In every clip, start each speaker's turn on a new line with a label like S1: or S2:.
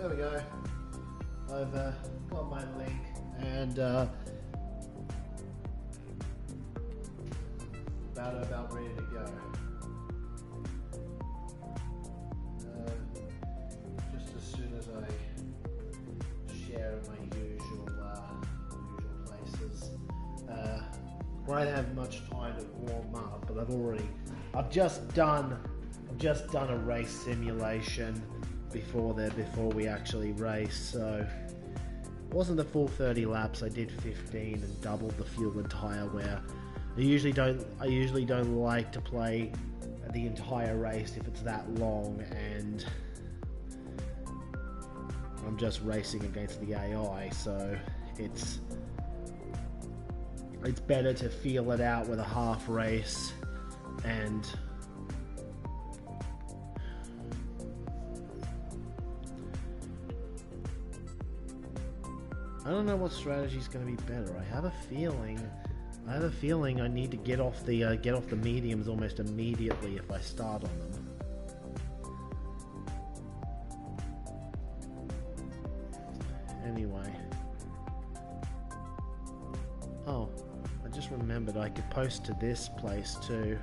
S1: there we go. I've got my link and about ready to go. Just as soon as I share my usual places. Won't have much time to warm up, but I've just done a race simulation before we actually race, so it wasn't the full 30 laps. I did 15 and doubled the fuel and tire wear. I usually don't like to play the entire race if it's that long and I'm just racing against the AI, so it's better to feel it out with a half race. And I don't know what strategy is going to be better. I have a feeling I need to get off the mediums almost immediately if I start on them. Anyway. Oh, I just remembered I could post to this place too.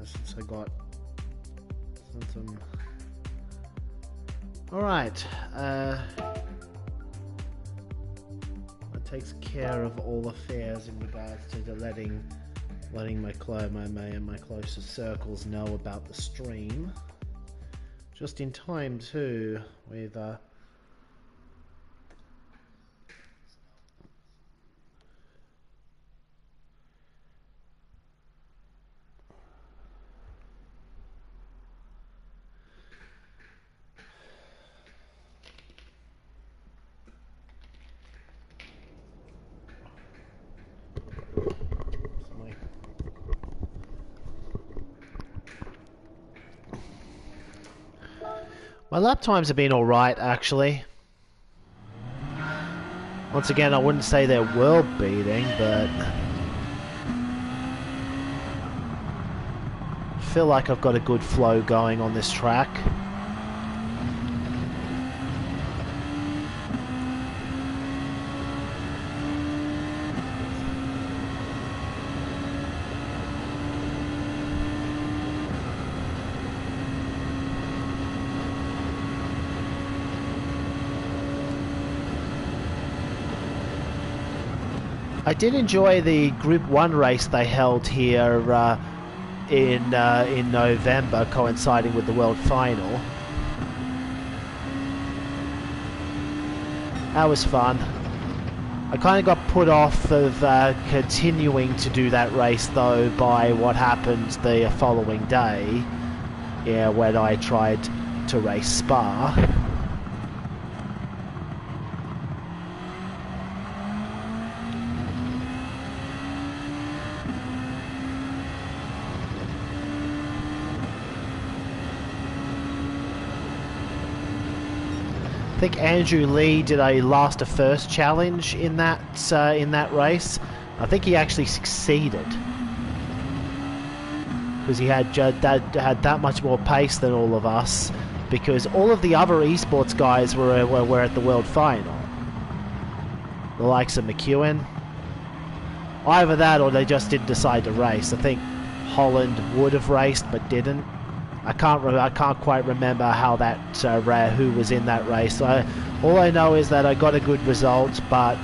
S1: Since I got some. All right, that takes care of all affairs in regards to the letting my closest circles know about the stream. Just in time too, with my lap times have been alright, actually. Once again, I wouldn't say they're world beating, but I feel like I've got a good flow going on this track. I did enjoy the Group 1 race they held here in November, coinciding with the World Final. That was fun. I kind of got put off of continuing to do that race though by what happened the following day, yeah, when I tried to race Spa. I think Andrew Lee did a last to first challenge in that race. I think he actually succeeded because he had that much more pace than all of us, because all of the other esports guys were at the world final. The likes of McEwen. Either that or they just didn't decide to race. I think Holland would have raced but didn't. I can't quite remember how that who was in that race. All I know is that I got a good result, but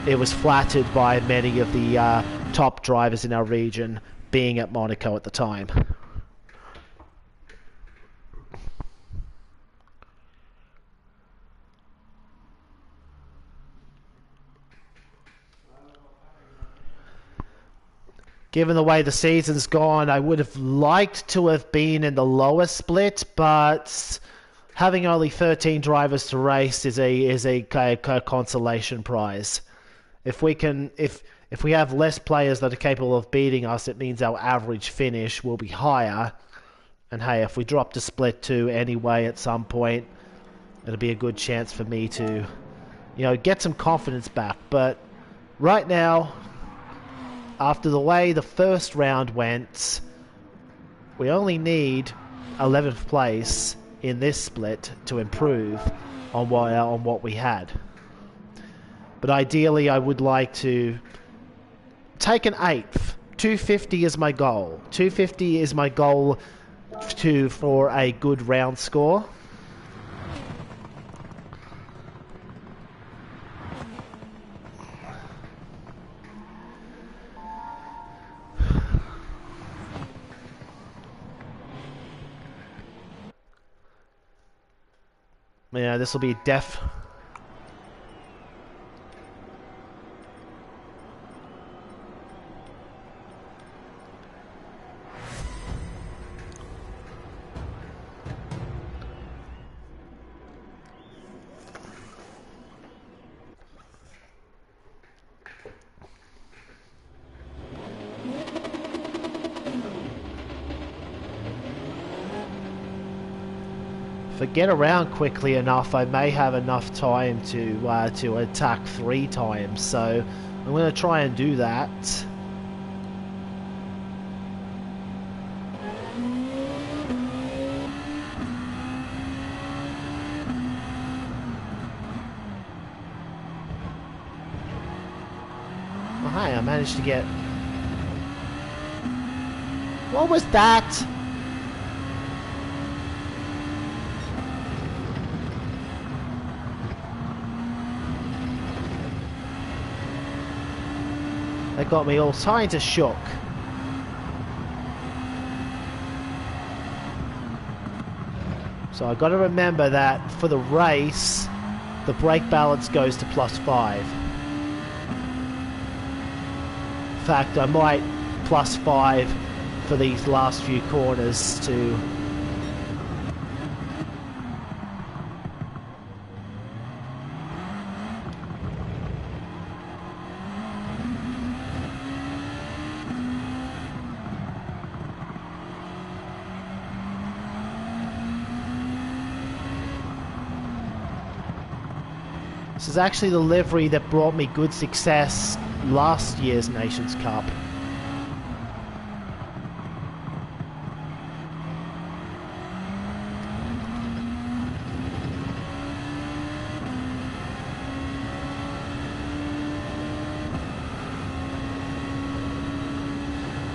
S1: it was flattered by many of the top drivers in our region being at Monaco at the time. Given the way the season's gone, I would have liked to have been in the lower split, but having only 13 drivers to race is a consolation prize. If we have less players that are capable of beating us, it means our average finish will be higher. And hey, if we drop to split 2 anyway at some point, it'll be a good chance for me to, get some confidence back. But right now, after the way the first round went, we only need 11th place in this split to improve on what we had. But ideally, I would like to take an 8th. 250 is my goal. 250 is my goal for a good round score. Yeah, this will be def. If I get around quickly enough, I may have enough time to attack 3 times. So I'm going to try and do that. Oh, hey, I managed to get... What was that? That got me all kinds of shook. So I've got to remember that for the race, the brake balance goes to +5. In fact, I might +5 for these last few corners to... This is actually the livery that brought me good success last year's Nations Cup.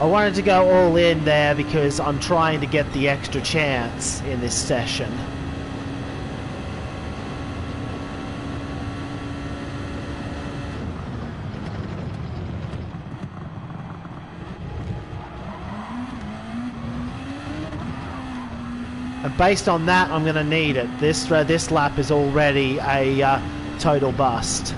S1: I wanted to go all in there because I'm trying to get the extra chance in this session. And based on that, I'm going to need it. This lap is already a total bust.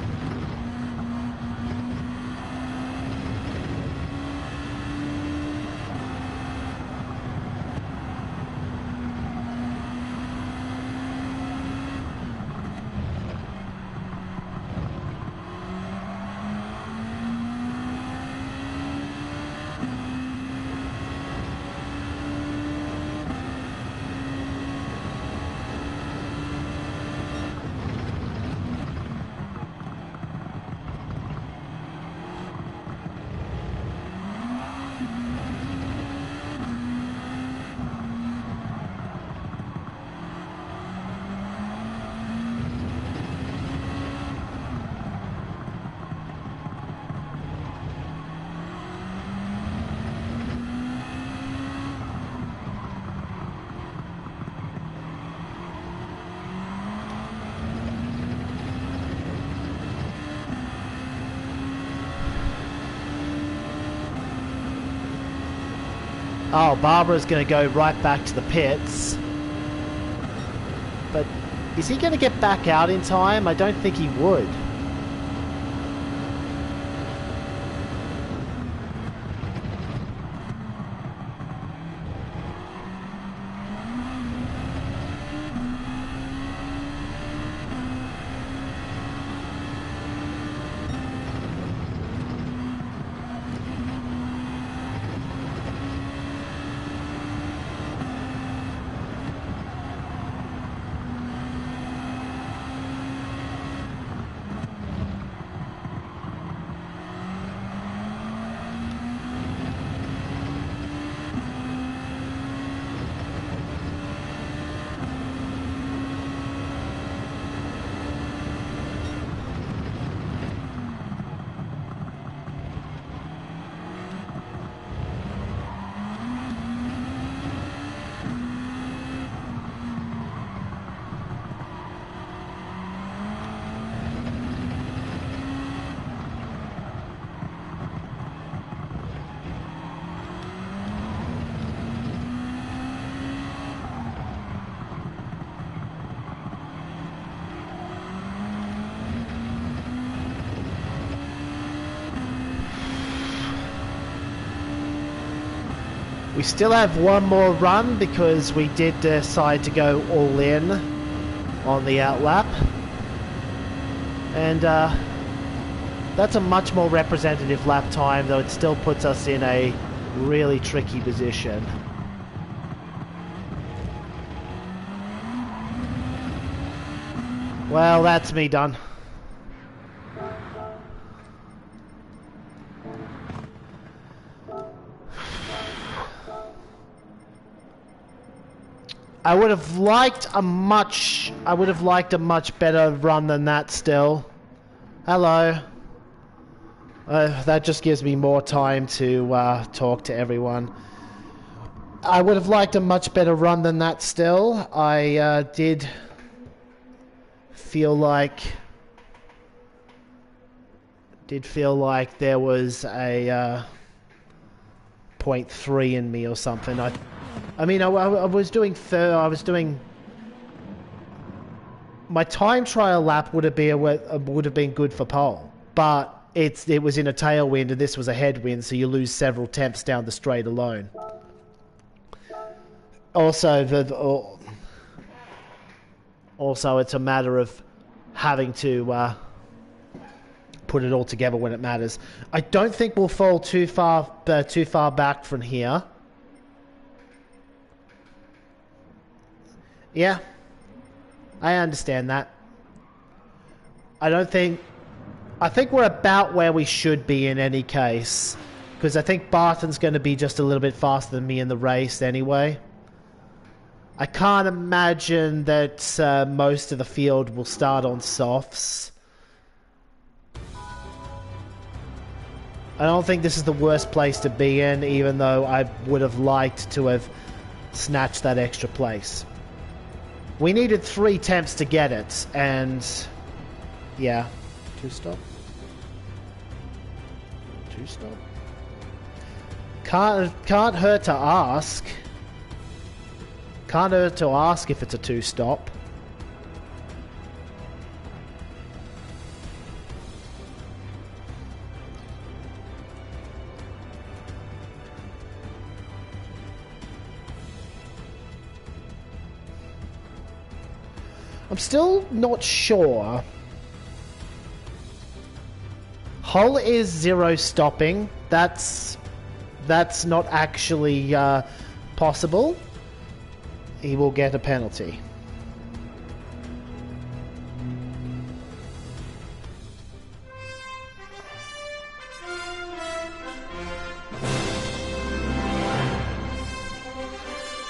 S1: Oh, Barbara's going to go right back to the pits. But is he going to get back out in time? I don't think he would. We still have one more run because we did decide to go all in on the outlap. And that's a much more representative lap time, though it still puts us in a really tricky position. Well, that's me done. I would have liked a much better run than that still. Hello. That just gives me more time to talk to everyone. I would have liked a much better run than that still. I did feel like there was a 0.3 in me or something. I mean, I was doing my time trial lap would have been good for pole, but it was in a tailwind and this was a headwind, so you lose several tenths down the straight alone. Also, it's a matter of having to put it all together when it matters. I don't think we'll fall too far back from here. Yeah, I understand that. I think we're about where we should be in any case, because I think Barton's going to be just a little bit faster than me in the race anyway. I can't imagine that most of the field will start on softs. I don't think this is the worst place to be in, even though I would have liked to have snatched that extra place. We needed 3 attempts to get it, and yeah, 2-stop. 2-stop. Can't hurt to ask. Can't hurt to ask if it's a 2-stop. I'm still not sure. Hull is 0 stopping. That's not actually possible. He will get a penalty.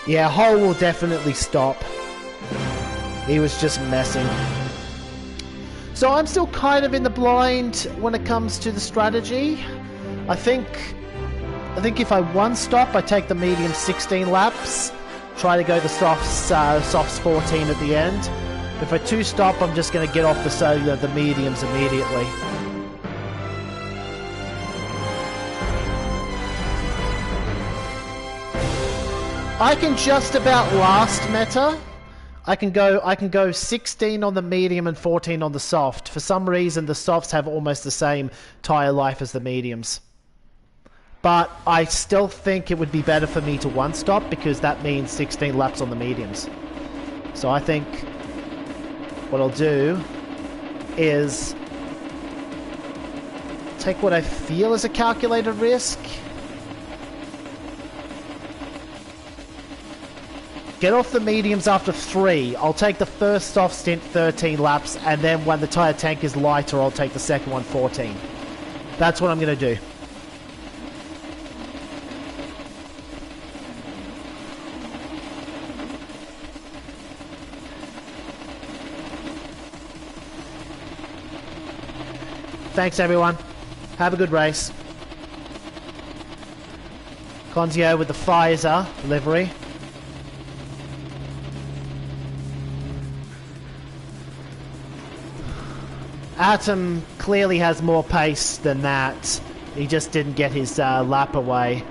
S1: Yeah, Hull will definitely stop. He was just messing. So I'm still kind of in the blind when it comes to the strategy. I think if I 1-stop, I take the medium 16 laps. Try to go the softs 14 at the end. If I 2-stop, I'm just going to get off the mediums immediately. I can just about last meta. I can go 16 on the medium and 14 on the soft. For some reason, the softs have almost the same tyre life as the mediums. But I still think it would be better for me to 1-stop because that means 16 laps on the mediums. So I think what I'll do is take what I feel is a calculated risk. Get off the mediums after 3. I'll take the first soft stint 13 laps, and then when the tyre tank is lighter, I'll take the second one 14. That's what I'm going to do. Thanks, everyone. Have a good race. Conzio with the Pfizer livery. Atom clearly has more pace than that. He just didn't get his lap away.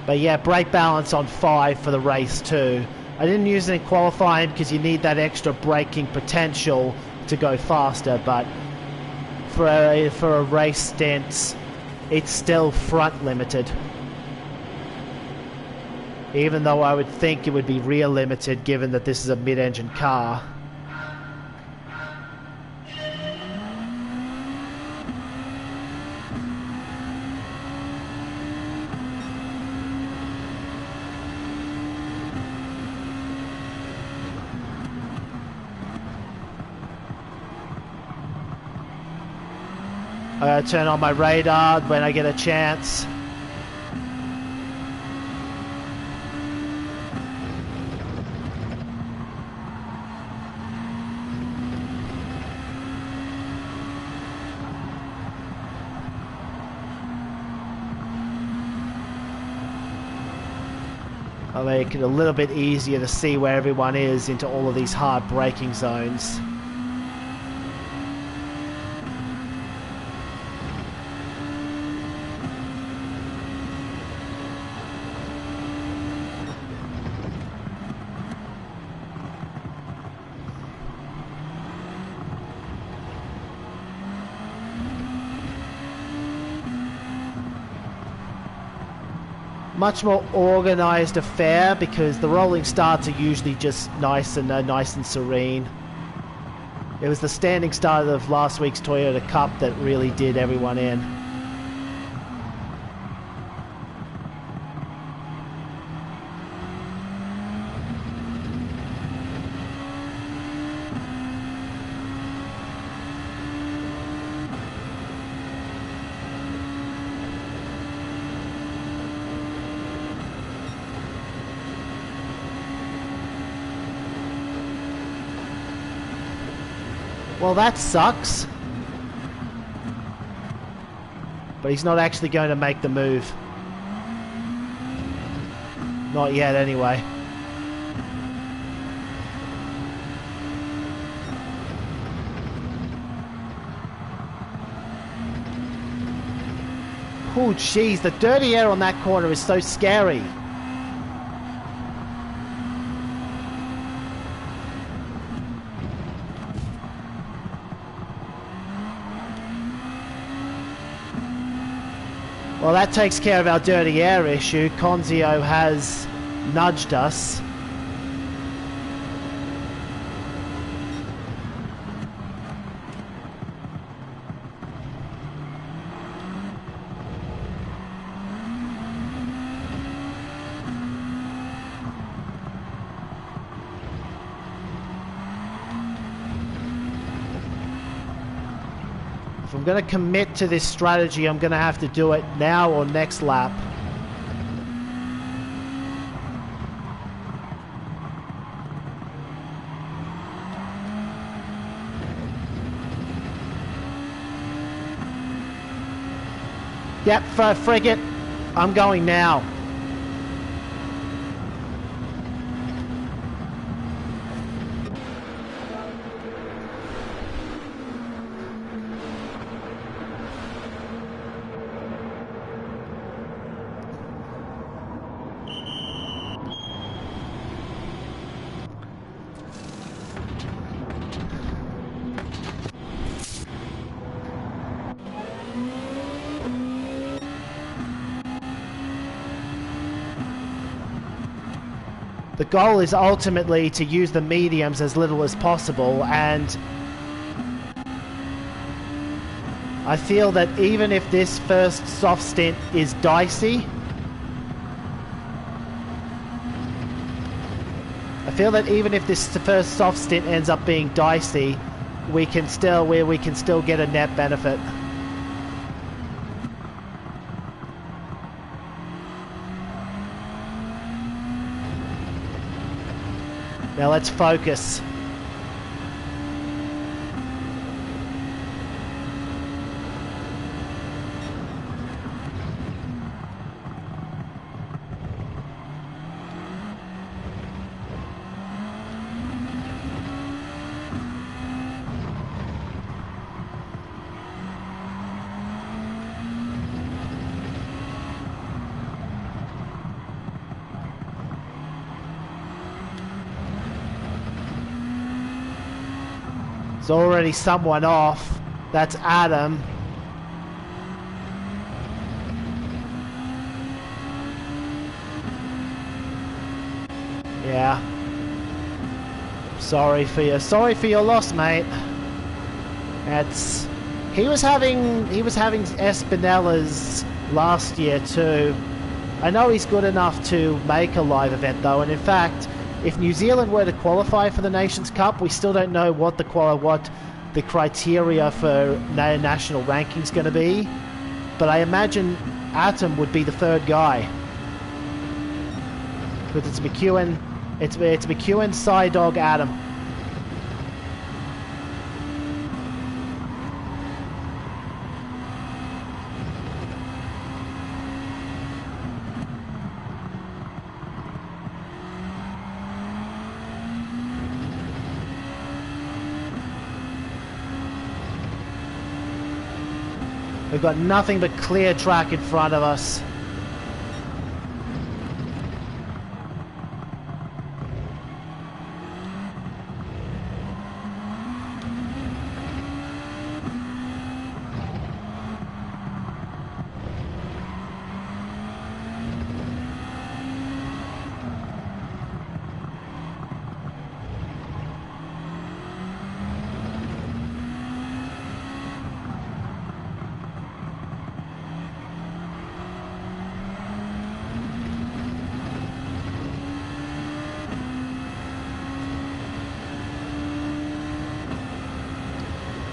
S1: But yeah, brake balance on 5 for the race too. I didn't use it in qualifying because you need that extra braking potential to go faster, but for a race stint, it's still front limited. Even though I would think it would be rear limited given that this is a mid-engine car. I gotta turn on my radar when I get a chance. I'll make it a little bit easier to see where everyone is into all of these hard braking zones. Much more organised affair because the rolling starts are usually just nice and serene. It was the standing start of last week's Toyota Cup that really did everyone in. Well, that sucks. But he's not actually going to make the move. Not yet, anyway. Oh, jeez, the dirty air on that corner is so scary. Well, that takes care of our dirty air issue. Conzio has nudged us. If I'm going to commit to this strategy, I'm going to have to do it now or next lap. Yep, frigate, I'm going now. The goal is ultimately to use the mediums as little as possible, and I feel that even if this first soft stint is dicey, ends up being dicey, we can still get a net benefit. Now let's focus. There's already someone off. That's Adam. Yeah. Sorry for your loss, mate. He was having Espinella's last year too. I know he's good enough to make a live event though, and in fact, if New Zealand were to qualify for the Nations Cup, we still don't know what the criteria for national ranking is going to be. But I imagine Atom would be the third guy. Because it's McEwen, it's McEwen, Psydog, Adam. We've got nothing but clear track in front of us.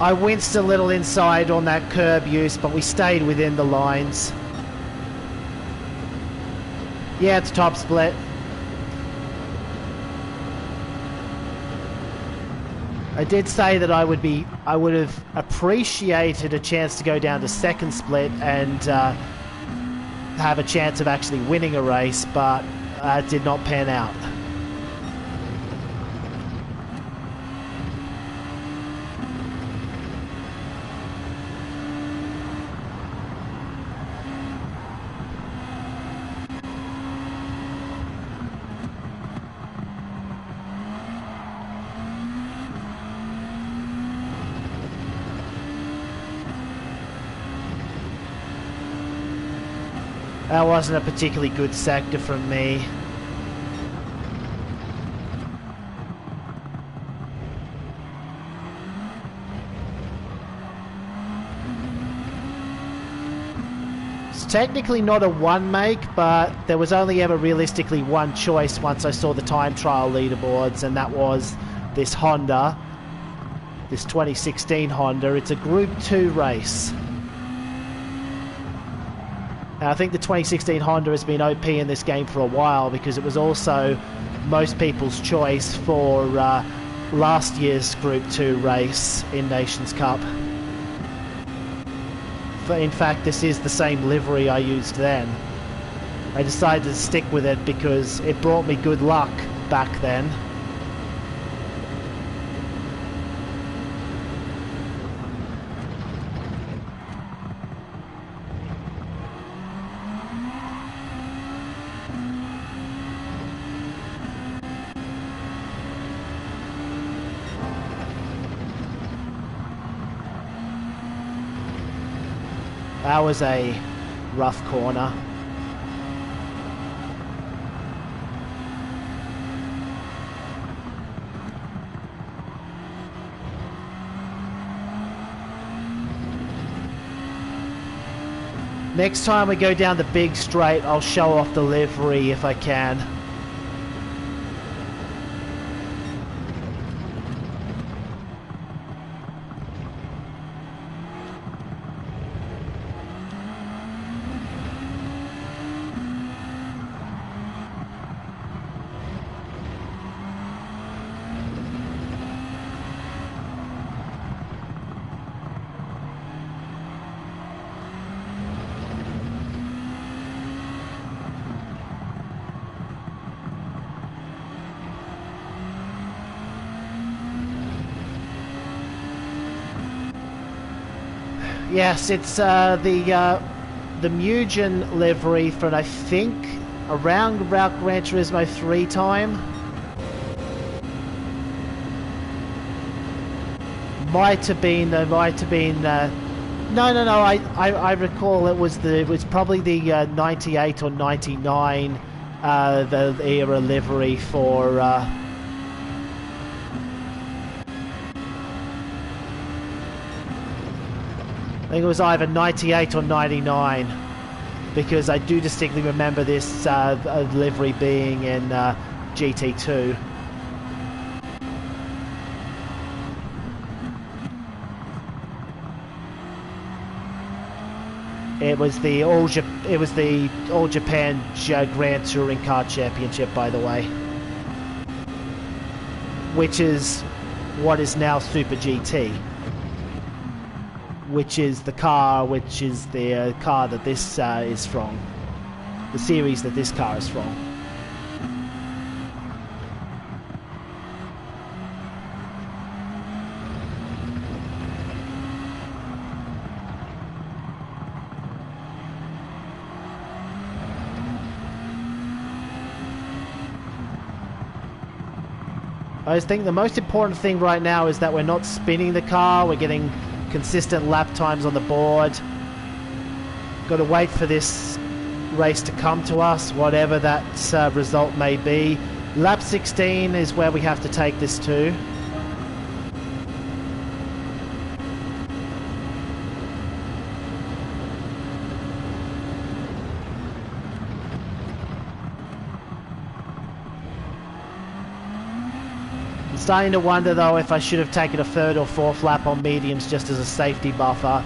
S1: I winced a little inside on that curb use, but we stayed within the lines. Yeah, it's top split. I did say that I would have appreciated a chance to go down to second split and have a chance of actually winning a race, but it did not pan out. That wasn't a particularly good sector from me. It's technically not a one make, but there was only ever realistically one choice once I saw the time trial leaderboards, and that was this Honda, this 2016 Honda. It's a Group 2 race. I think the 2016 Honda has been OP in this game for a while because it was also most people's choice for last year's Group 2 race in Nations Cup. In fact, this is the same livery I used then. I decided to stick with it because it brought me good luck back then. That was a rough corner. Next time we go down the big straight, I'll show off the livery if I can. Yes, it's the Mugen livery from, I think, around about Gran Turismo 3 time. might have been. No. I recall it was probably the 98 or 99 the era livery for. I think it was either 98 or 99, because I do distinctly remember this livery being in GT2. It was the All Japan Grand Touring Car Championship, by the way, which is what is now Super GT, which is the car that this is from, the series that this car is from. I just think the most important thing right now is that we're not spinning the car, we're getting consistent lap times on the board. Got to wait for this race to come to us, whatever that result may be. Lap 16 is where we have to take this to. Starting to wonder though if I should have taken a third or fourth lap on mediums just as a safety buffer.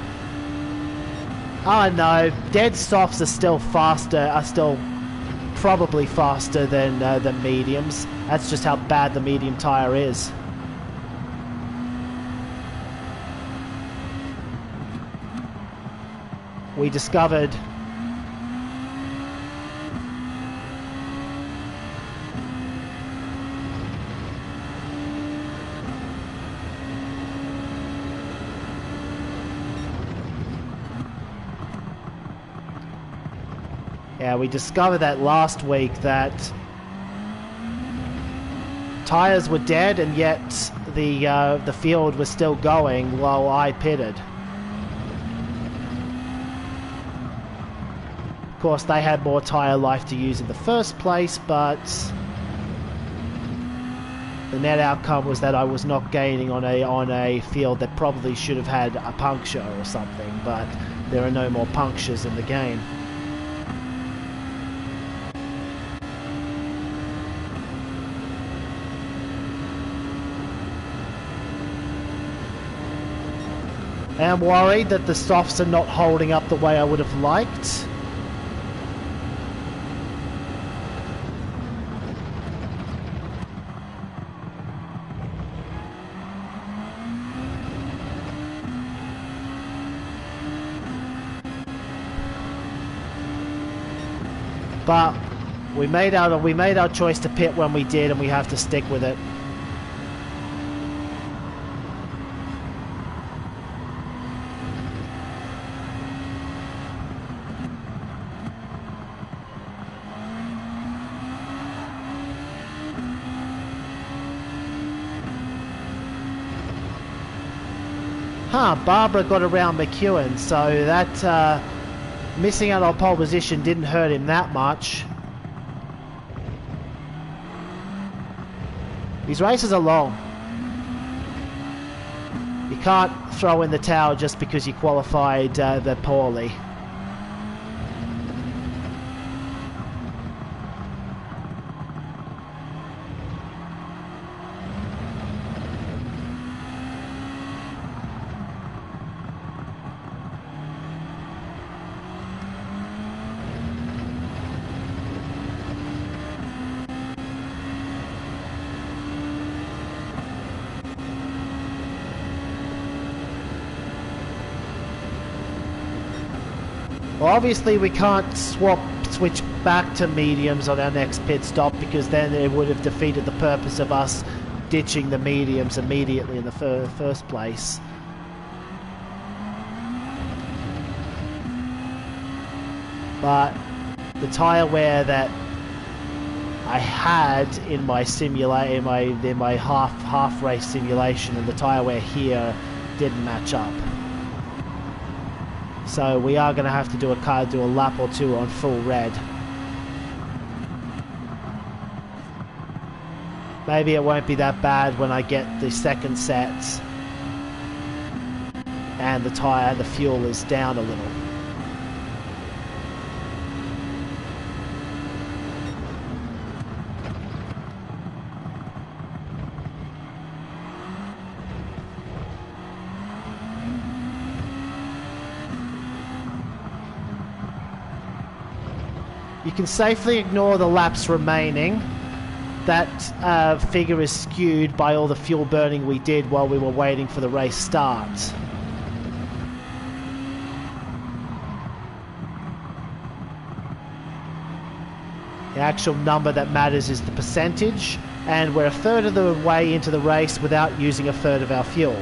S1: Oh no, dead softs are still probably faster than mediums. That's just how bad the medium tire is. We discovered that last week that tires were dead and yet the field was still going while I pitted. Of course, they had more tire life to use in the first place, but the net outcome was that I was not gaining on a field that probably should have had a puncture or something, but there are no more punctures in the game. I'm worried that the softs are not holding up the way I would have liked. But we made our choice to pit when we did, and we have to stick with it. Barbara got around McEwen, so that missing out on pole position didn't hurt him that much. These races are long. You can't throw in the towel just because you qualified poorly. Well, obviously we can't switch back to mediums on our next pit stop, because then it would have defeated the purpose of us ditching the mediums immediately in the first place. But the tire wear that I had in my half race simulation and the tire wear here didn't match up. So we are going to have to do a lap or two on full red. Maybe it won't be that bad when I get the second sets and the tyre and the fuel is down a little. You can safely ignore the laps remaining. That figure is skewed by all the fuel burning we did while we were waiting for the race start. The actual number that matters is the percentage, and we're a third of the way into the race without using a third of our fuel.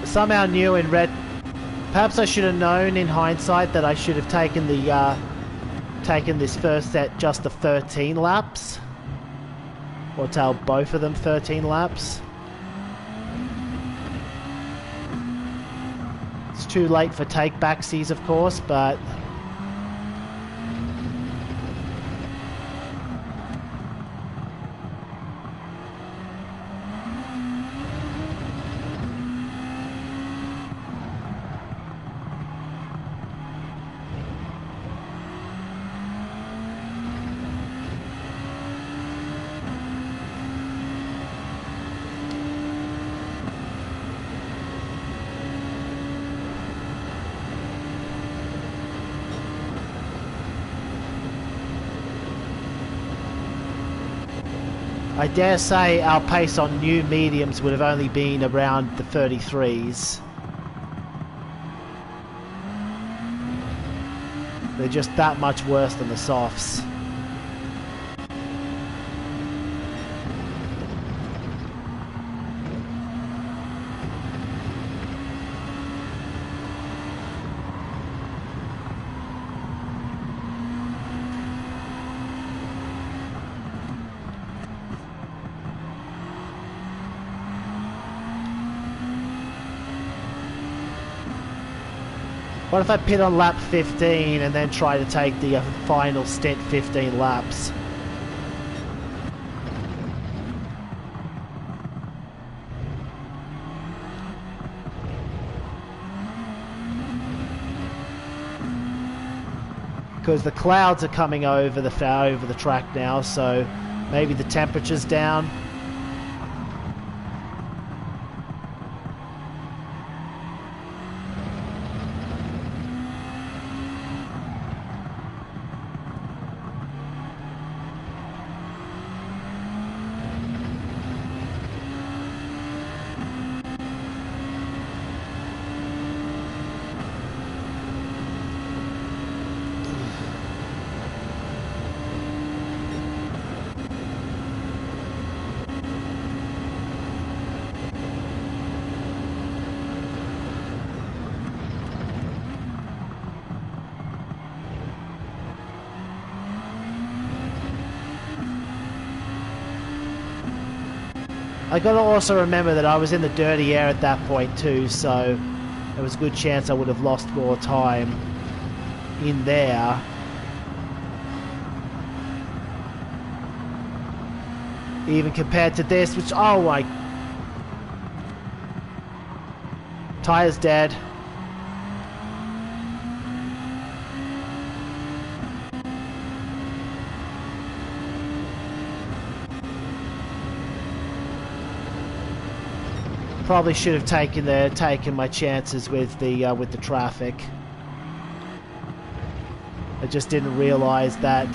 S1: Somehow knew in red. Perhaps I should have known in hindsight that I should have taken the taken this first set just the 13 laps, or tell both of them 13 laps. It's too late for take backsies, of course, but I dare say our pace on new mediums would have only been around the 33s. They're just that much worse than the softs. What if I pit on lap 15 and then try to take the final stint 15 laps? Because the clouds are coming over the track now, so maybe the temperature's down. I gotta also remember that I was in the dirty air at that point too, so there was a good chance I would have lost more time in there. Even compared to this, which, oh my... Tire's dead. Probably should have taken my chances with the traffic. I just didn't realize that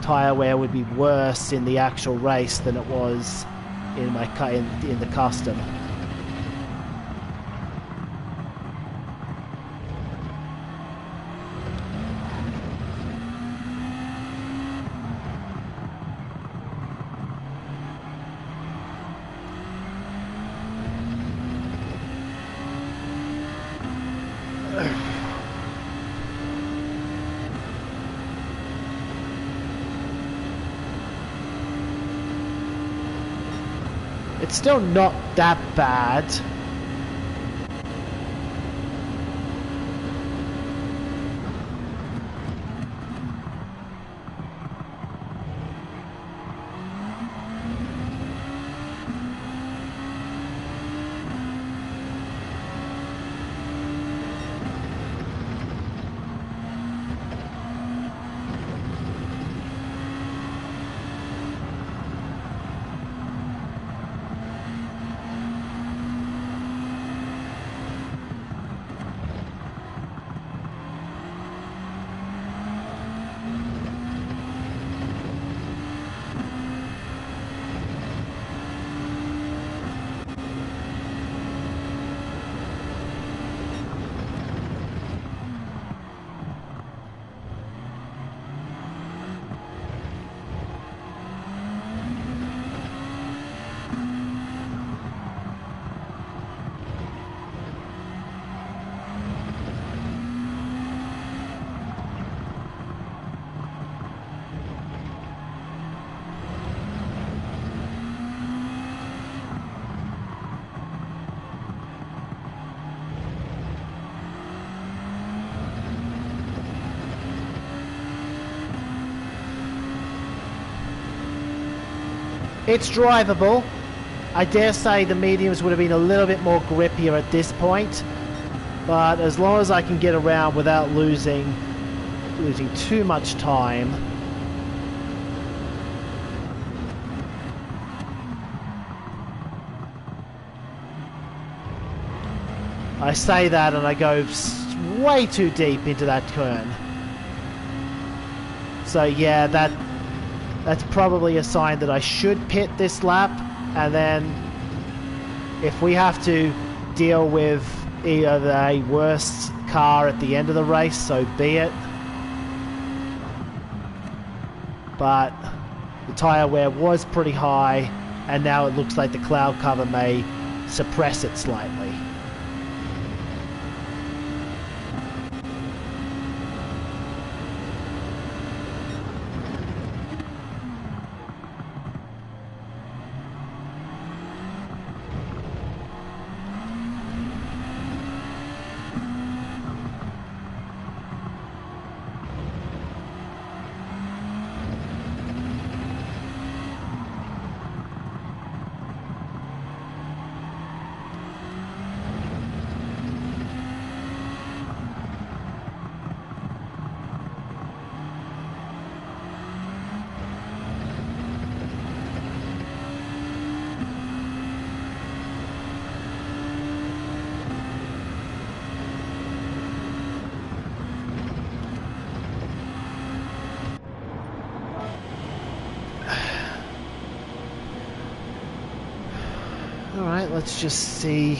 S1: tire wear would be worse in the actual race than it was in the custom. It's still not that bad. It's drivable. I dare say the mediums would have been a little bit more grippier at this point, but as long as I can get around without losing too much time. I say that and I go way too deep into that turn. So yeah, that's probably a sign that I should pit this lap, and then if we have to deal with either a worse car at the end of the race, so be it. But the tyre wear was pretty high, and now it looks like the cloud cover may suppress it slightly. Alright, let's just see.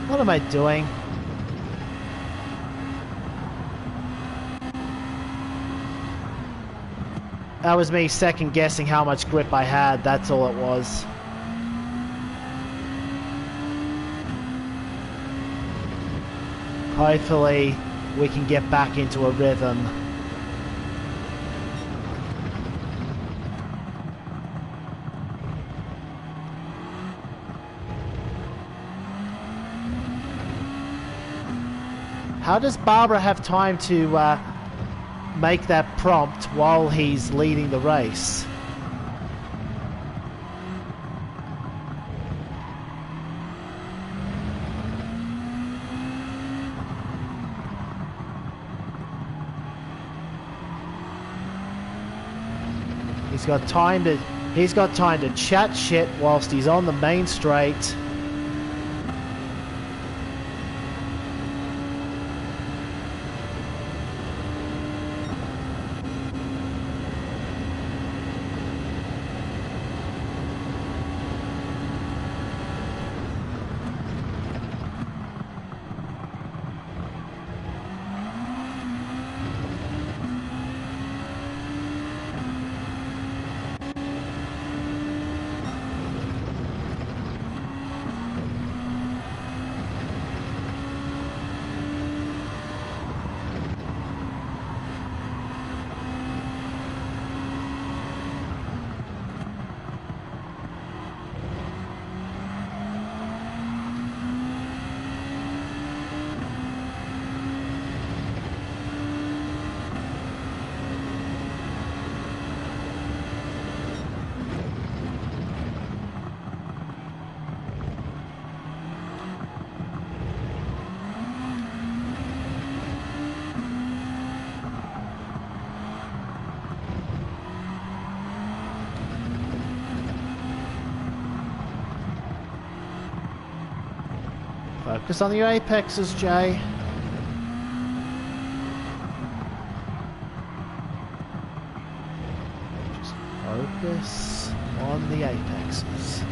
S1: What am I doing? That was me second guessing how much grip I had, that's all it was. Hopefully we can get back into a rhythm How does Barbara have time to make that prompt while he's leading the race? He's got time to chat shit whilst he's on the main straight. Focus on your apexes, Jay. Just focus on the apexes.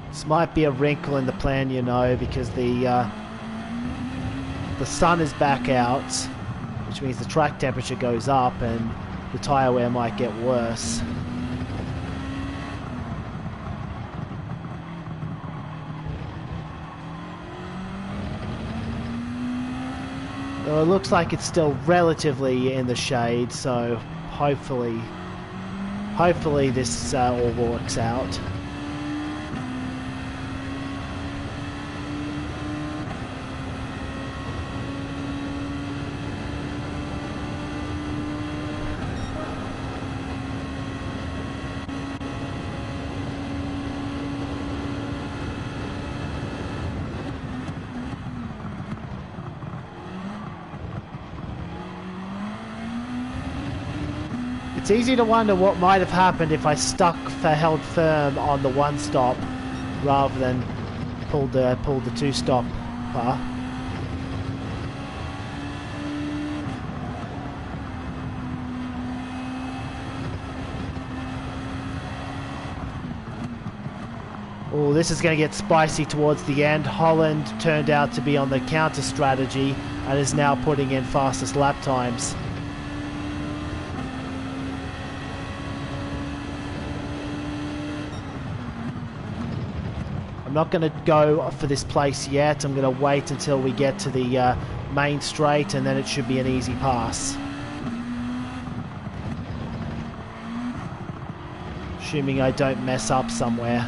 S1: This might be a wrinkle in the plan, you know, because the sun is back out, which means the track temperature goes up and the tyre wear might get worse. Though it looks like it's still relatively in the shade, so hopefully this all works out. It's easy to wonder what might have happened if I held firm on the one stop rather than pulled the two stop. Oh, this is going to get spicy towards the end. Holland turned out to be on the counter strategy and is now putting in fastest lap times. I'm not going to go for this place yet. I'm going to wait until we get to the main straight and then it should be an easy pass. Assuming I don't mess up somewhere.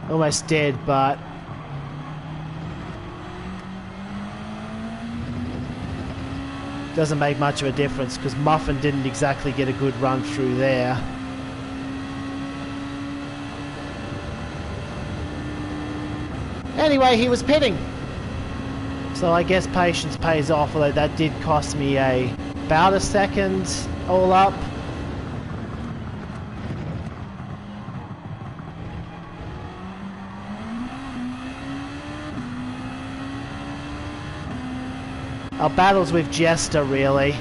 S1: Almost did, but Doesn't make much of a difference because Muffin didn't exactly get a good run through there. Anyway, he was pitting. So I guess patience pays off, although that did cost me about a second all up. Our battles with Jester, really.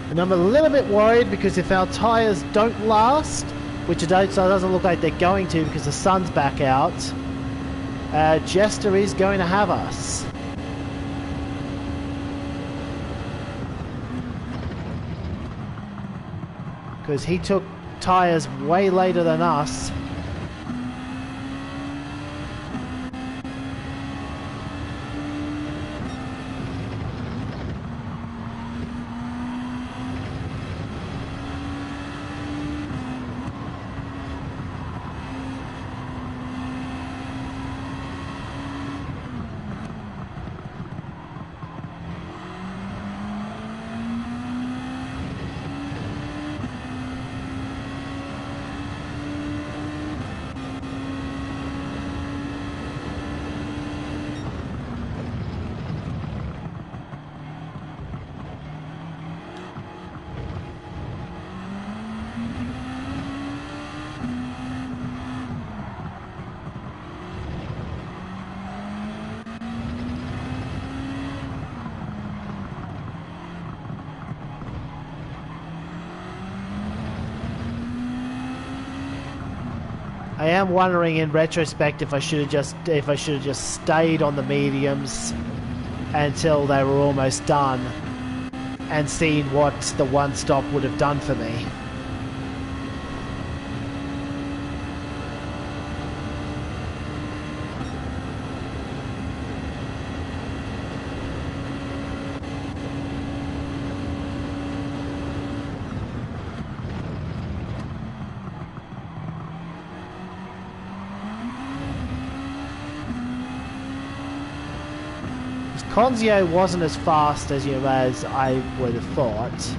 S1: And I'm a little bit worried because if our tyres don't last, which it doesn't look like they're going to because the sun's back out, Jester is going to have us. Because he took tyres way later than us. I am wondering in retrospect if I should have just stayed on the mediums until they were almost done and seen what the one stop would have done for me. Conzio wasn't as fast as I would have thought.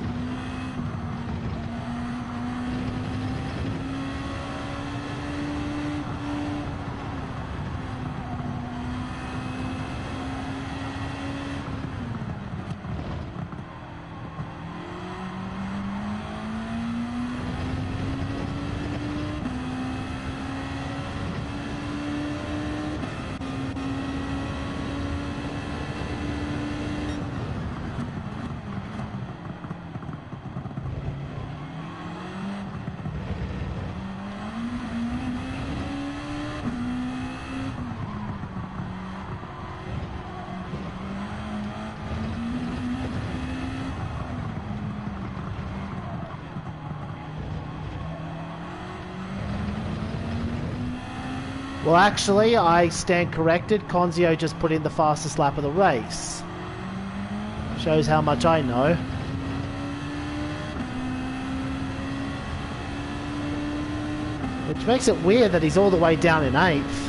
S1: Well, actually, I stand corrected. Conzio just put in the fastest lap of the race. Shows how much I know. Which makes it weird that he's all the way down in 8th.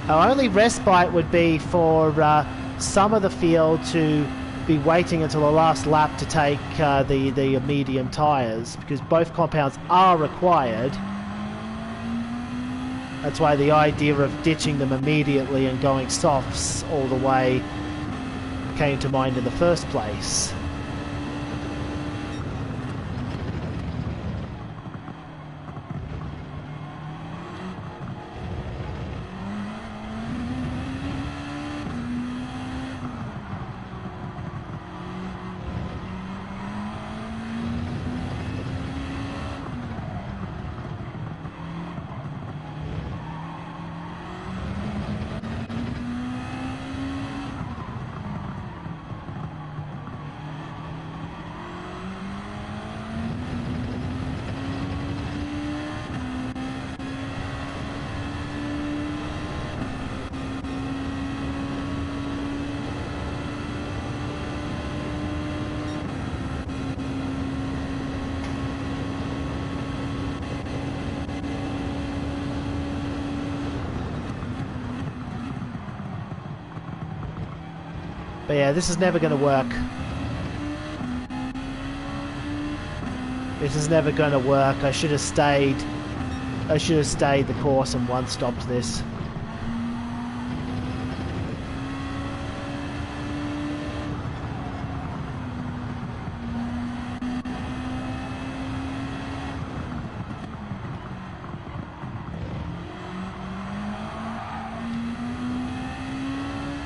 S1: Our only respite would be for some of the field to be waiting until the last lap to take the medium tyres, because both compounds are required. That's why the idea of ditching them immediately and going softs all the way came to mind in the first place. But yeah, this is never going to work. This is never going to work. I should have stayed the course and one-stopped this.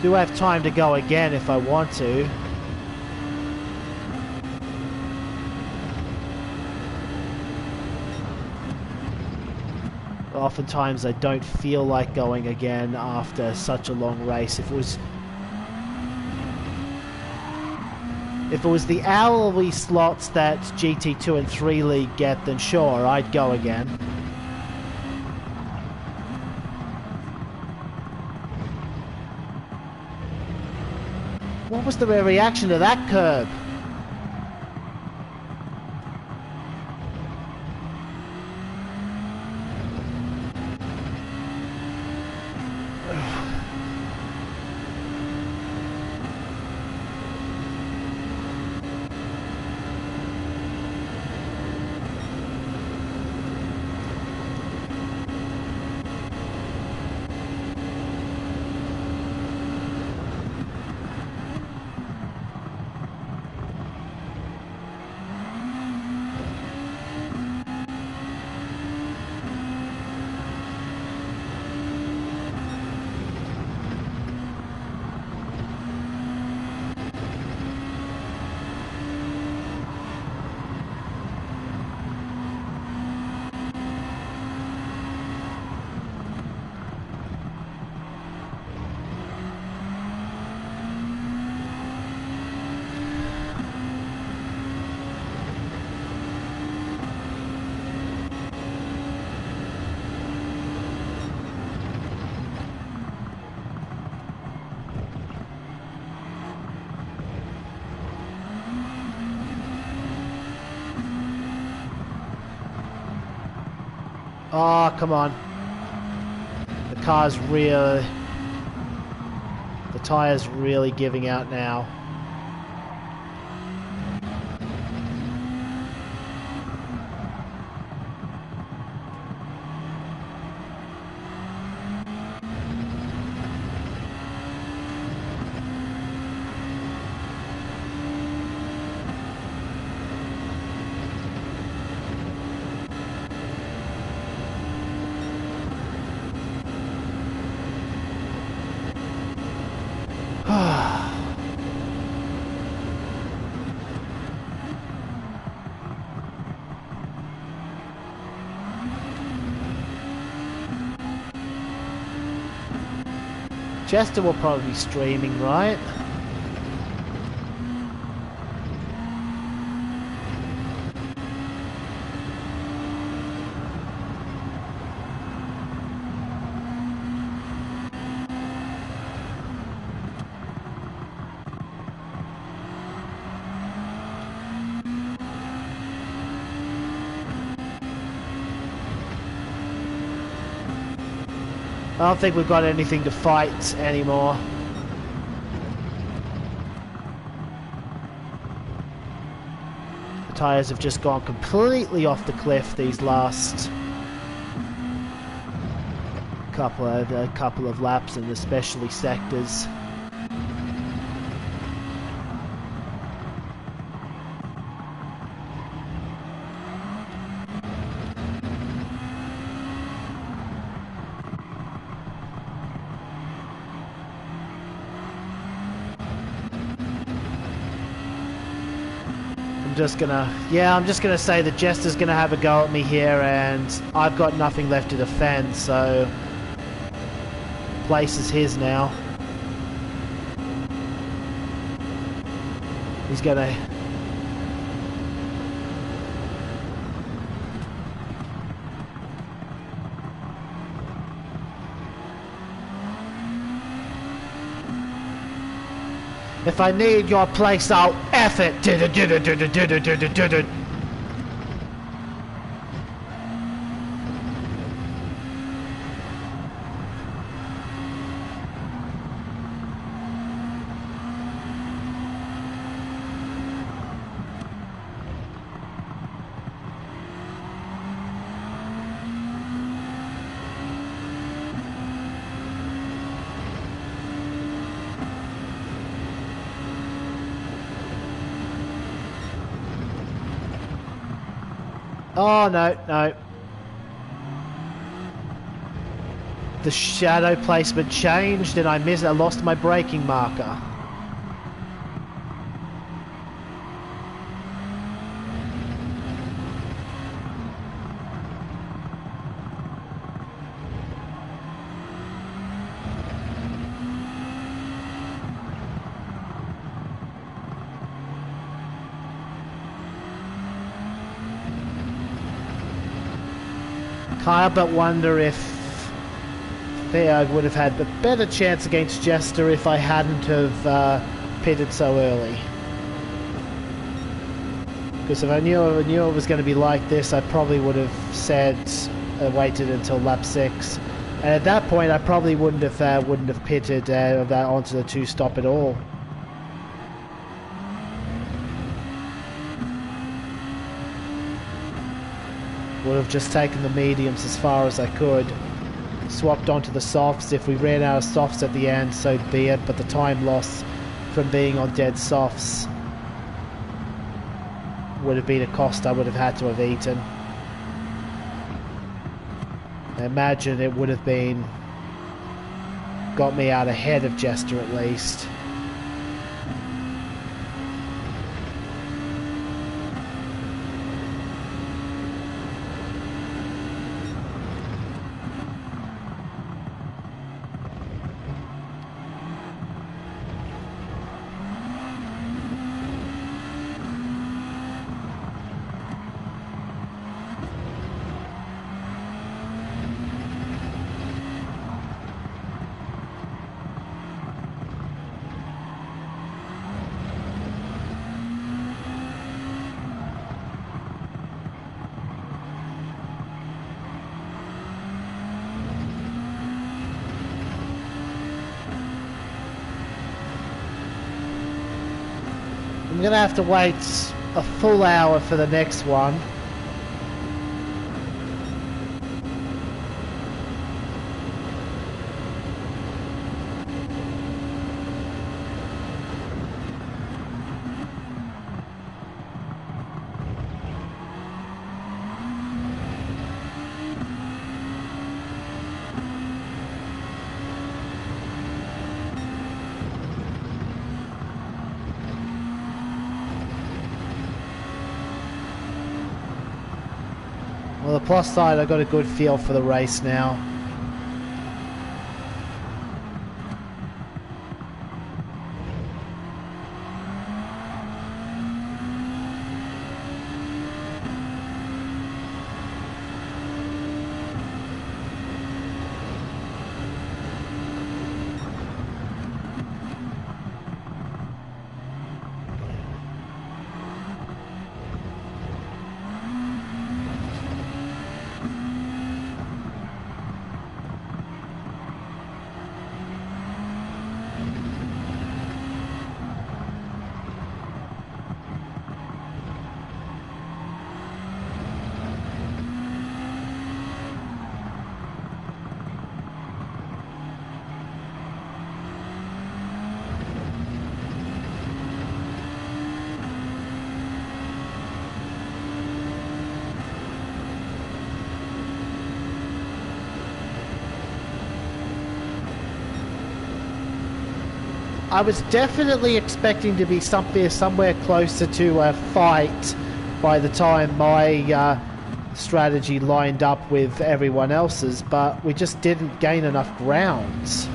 S1: Do have time to go again if I want to. Oftentimes I don't feel like going again after such a long race. If it was the hourly slots that GT2 and 3 League get, then sure, I'd go again. What was the reaction to that curb? Oh, come on. The car's really... The tyre's really giving out now. Chester will probably be streaming, right? I don't think we've got anything to fight anymore. The tyres have just gone completely off the cliff these last couple of laps, and especially sectors. I'm just gonna say that Jester's gonna have a go at me here, and I've got nothing left to defend, so place is his now. He's gonna... If I need your place, I'll F it. Oh, no. The shadow placement changed and I lost my braking marker. I but wonder if I would have had a better chance against Jester if I hadn't have pitted so early. Because if I knew it was going to be like this, I probably would have said waited until lap 6, and at that point I probably wouldn't have pitted onto the 2-stop at all. Would have just taken the mediums as far as I could, swapped onto the softs. If we ran out of softs at the end, so be it, but the time loss from being on dead softs would have been a cost I would have had to have eaten. I imagine it would have been got me out ahead of Jester at least. I'm gonna have to wait a full hour for the next one. Well, the plus side, I got a good feel for the race now. I was definitely expecting to be somewhere closer to a fight by the time my strategy lined up with everyone else's, but we just didn't gain enough grounds.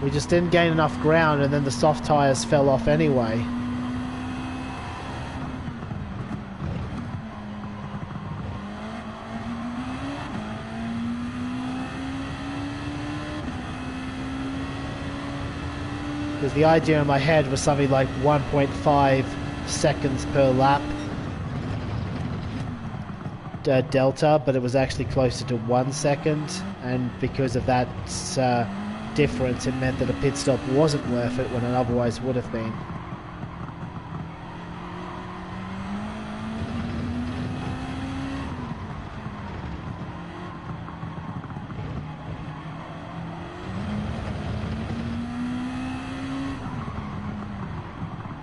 S1: We just didn't gain enough ground, and then the soft tyres fell off anyway. Because the idea in my head was something like 1.5 seconds per lap delta, but it was actually closer to 1 second, and because of that difference, it meant that a pit stop wasn't worth it when it otherwise would have been.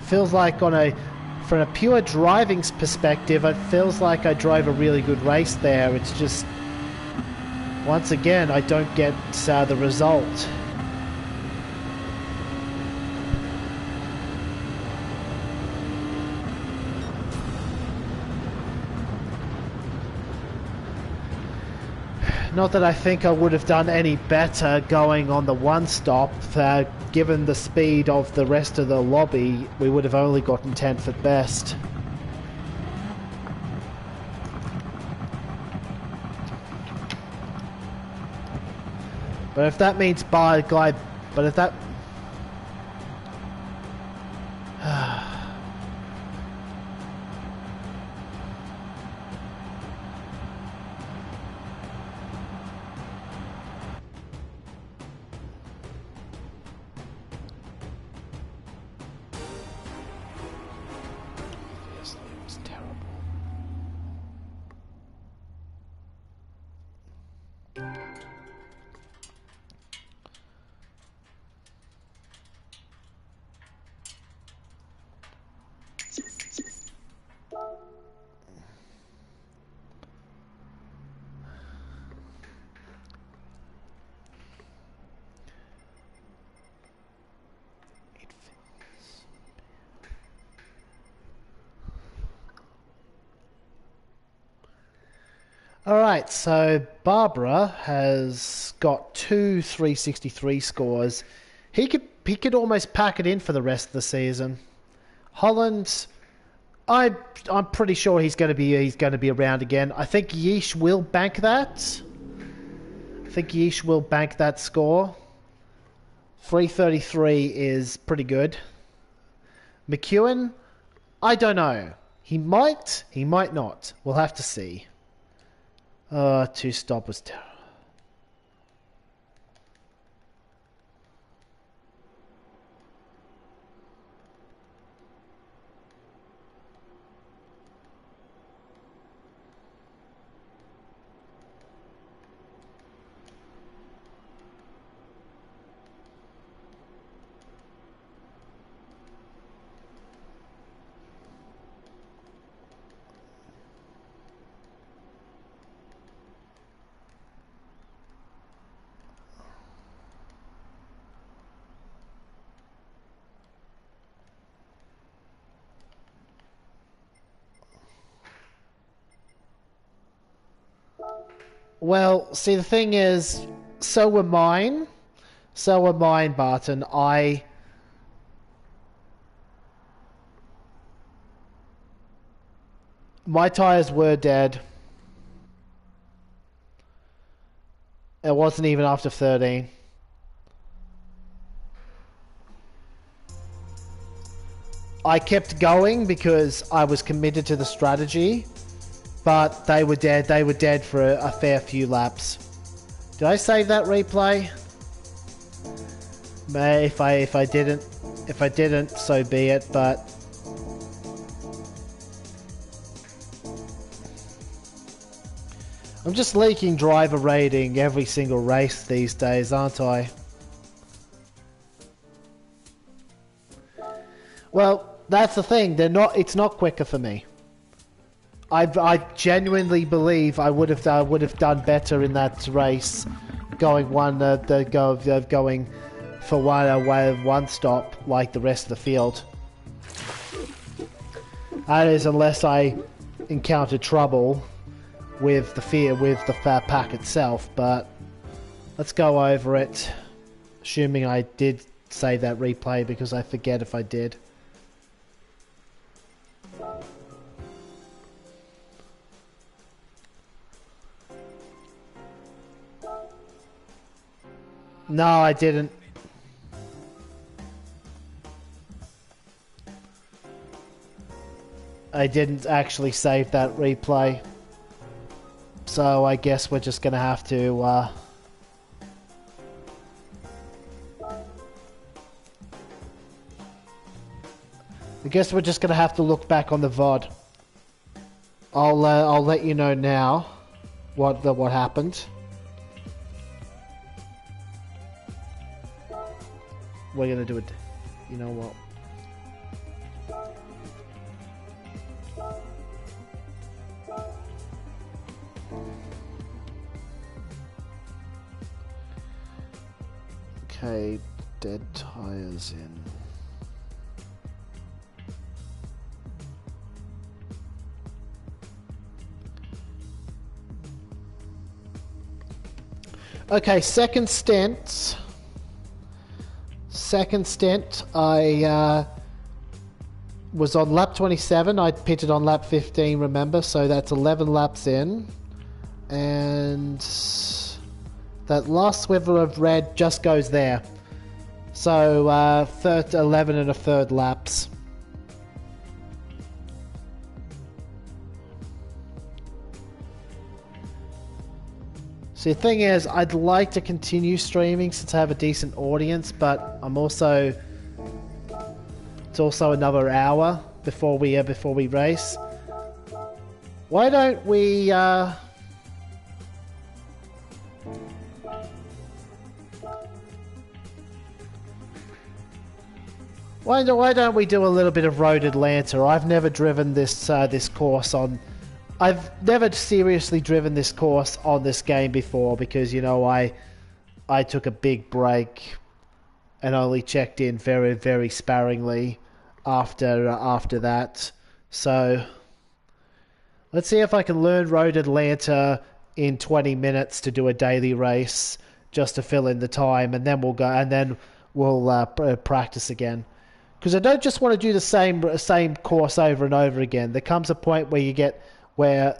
S1: Feels like from a pure driving perspective, it feels like I drove a really good race there. It's just, once again, I don't get the result. Not that I think I would have done any better going on the one stop. Given the speed of the rest of the lobby, we would have only gotten 10th at best. But if that means Alright, so Barbara has got 2 363 scores. He could almost pack it in for the rest of the season. Holland, I'm pretty sure he's going to be around again. I think Yeesh will bank that. I think Yeesh will bank that score. 333 is pretty good. McEwen, I don't know. He might not. We'll have to see. 2 stop was terrible. Well, see, the thing is, so were mine. So were mine, Barton. My tyres were dead. It wasn't even after 13. I kept going because I was committed to the strategy. But they were dead. They were dead for a fair few laps. Did I save that replay? If I didn't, so be it. But I'm just leaking driver rating every single race these days, aren't I? Well, that's the thing. They're not. It's not quicker for me. I genuinely believe I would have done better in that race, going going for one stop like the rest of the field. That is, unless I encounter trouble with the pack itself. But let's go over it, assuming I did save that replay, because I forget if I did. No, I didn't. I didn't actually save that replay. So I guess we're just gonna have to I guess we're just gonna have to look back on the VOD. I'll let you know now what happened. We're gonna do it. You know what? Okay, dead tires in. Okay, second stint. I was on lap 27. I pitted on lap 15, remember? So that's 11 laps in. And that last swivel of red just goes there. So 11 and a third laps. See, the thing is, I'd like to continue streaming since I have a decent audience, but it's also another hour before we race. Why don't we why don't we do a little bit of Road Atlanta? I've never driven this course on. I've never seriously driven this course on this game before because, you know, I took a big break and only checked in very, very sparingly after that. So let's see if I can learn Road Atlanta in 20 minutes to do a daily race just to fill in the time, and then we'll practice again. Because I don't just want to do the same course over and over again. There comes a point where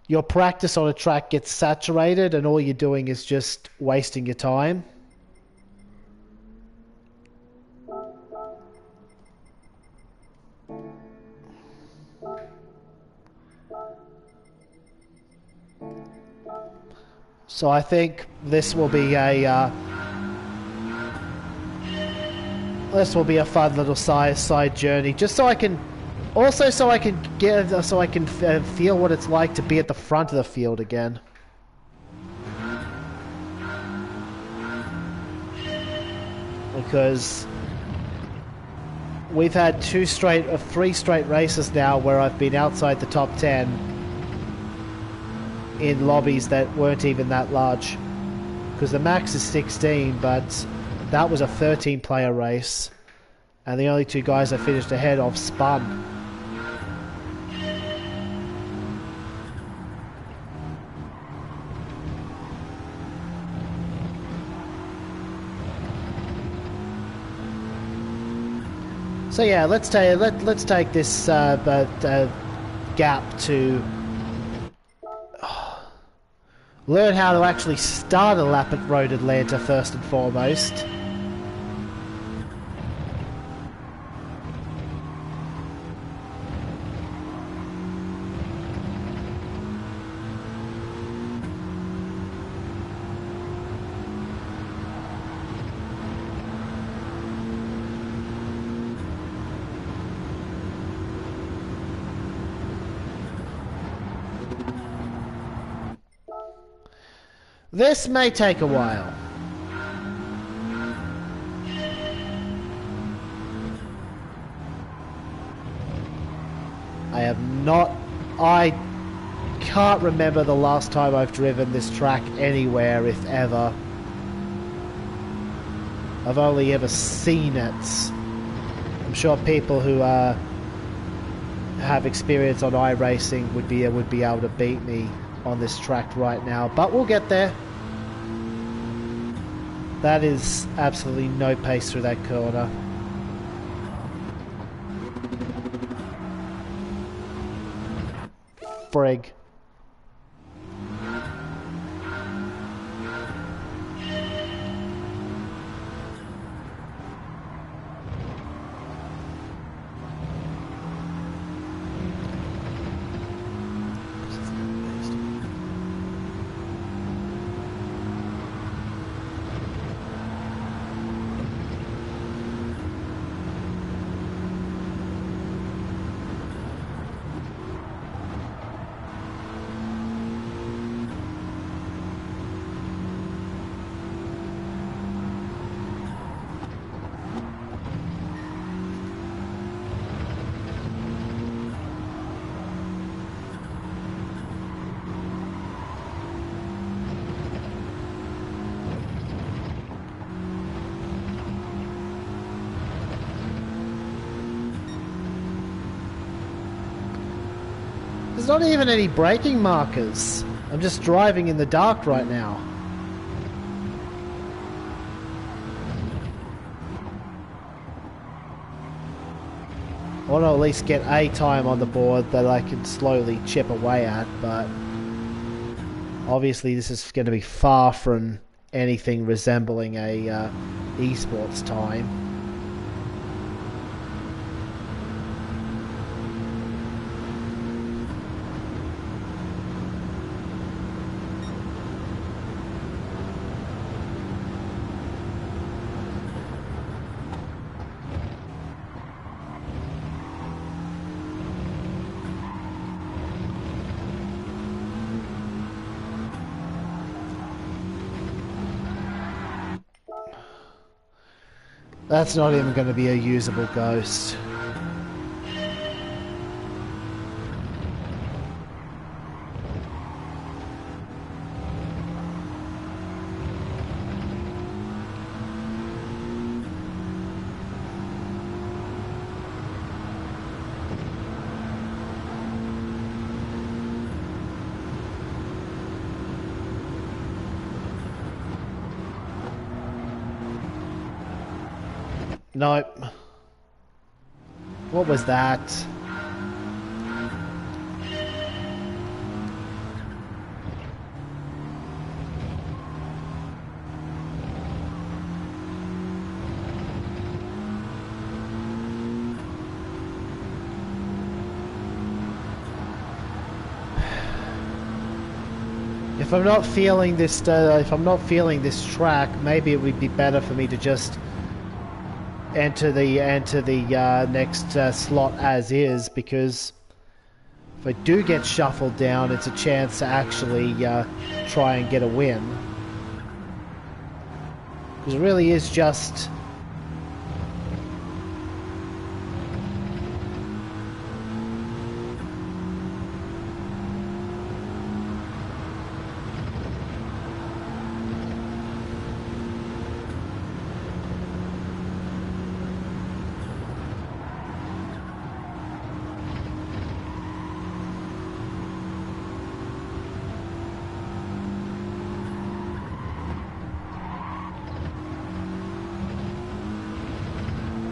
S1: your practice on a track gets saturated and all you're doing is just wasting your time. So I think this will be a fun little side journey, just so I can feel what it's like to be at the front of the field again. Because we've had 3 straight races now where I've been outside the top 10 in lobbies that weren't even that large. Because the max is 16, but that was a 13-player race, and the only 2 guys I finished ahead of spun. So yeah, let's take this gap to learn how to actually start a lap at Road Atlanta first and foremost. This may take a while. have not... I can't remember the last time I've driven this track anywhere, if ever. I've only ever seen it. I'm sure people who have experience on iRacing would be able to beat me on this track right now, but we'll get there. That is absolutely no pace through that corner. Frig. There's not even any braking markers. I'm just driving in the dark right now. I want to at least get a time on the board that I can slowly chip away at, but obviously this is going to be far from anything resembling a esports time. That's not even going to be a usable ghost. Nope. What was that? If I'm not feeling this track, maybe it would be better for me to just enter the next slot as is, because if I do get shuffled down, it's a chance to actually try and get a win. Because it really is just...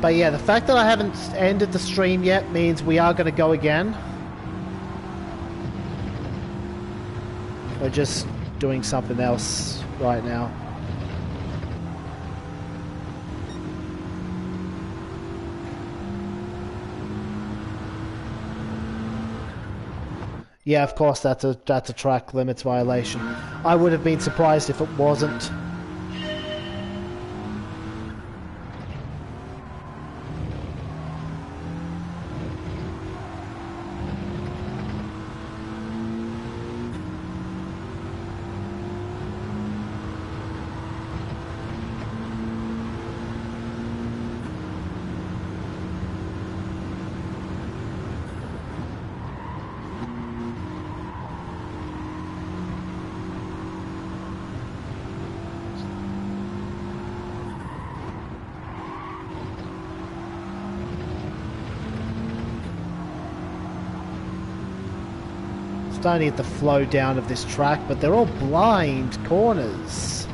S1: But yeah, the fact that I haven't ended the stream yet means we are going to go again. We're just doing something else right now. Yeah, of course, that's a track limits violation. I would have been surprised if it wasn't. Starting to get the flow down of this track, but they're all blind corners.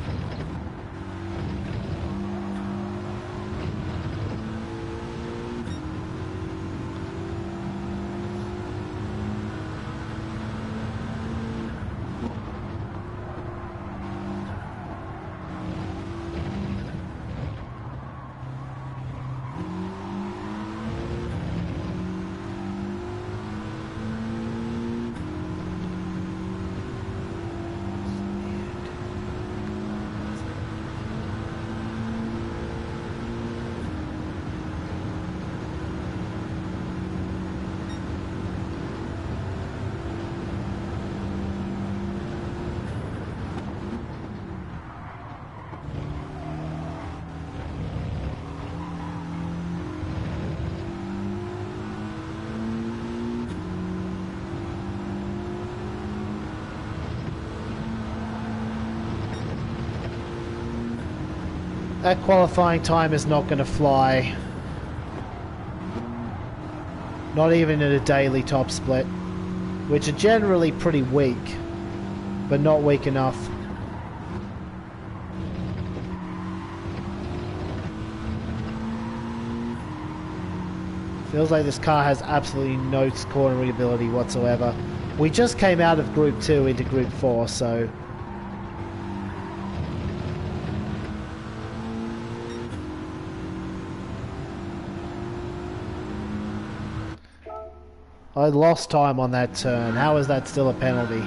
S1: That qualifying time is not going to fly. Not even in a daily top split, which are generally pretty weak, but not weak enough. Feels like this car has absolutely no cornering ability whatsoever. We just came out of Group 2 into Group 4, so... I lost time on that turn. How is that still a penalty?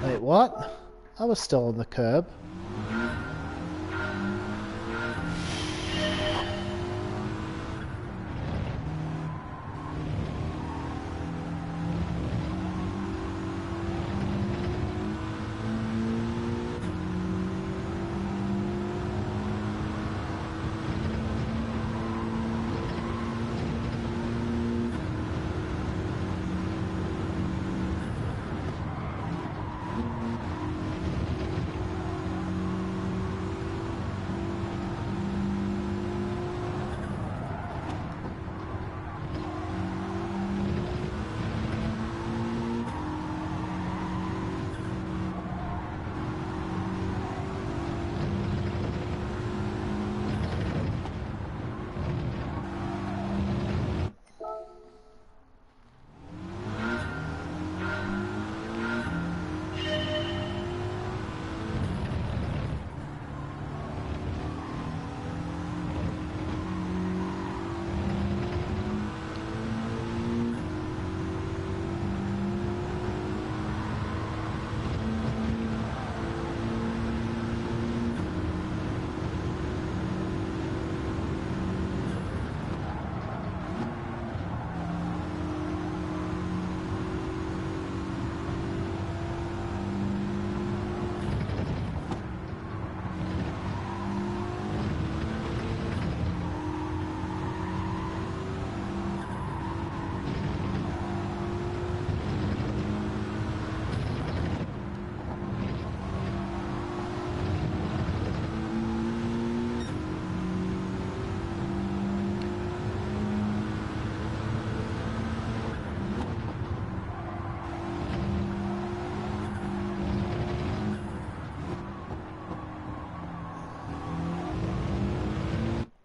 S1: Wait, what? I was still on the curb.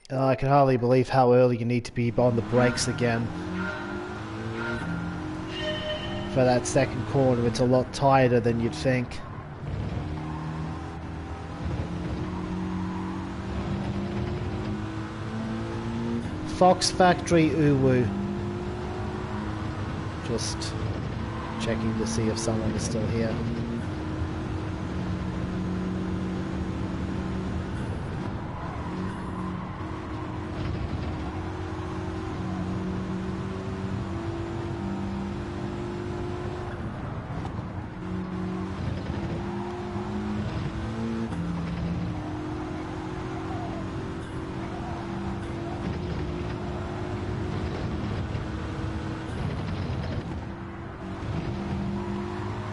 S1: I can hardly believe how early you need to be on the brakes again. For that second corner, it's a lot tighter than you'd think. Fox Factory Uwu. Just Checking to see if someone is still here.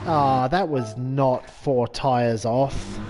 S1: Ah, that was not 4 tires off.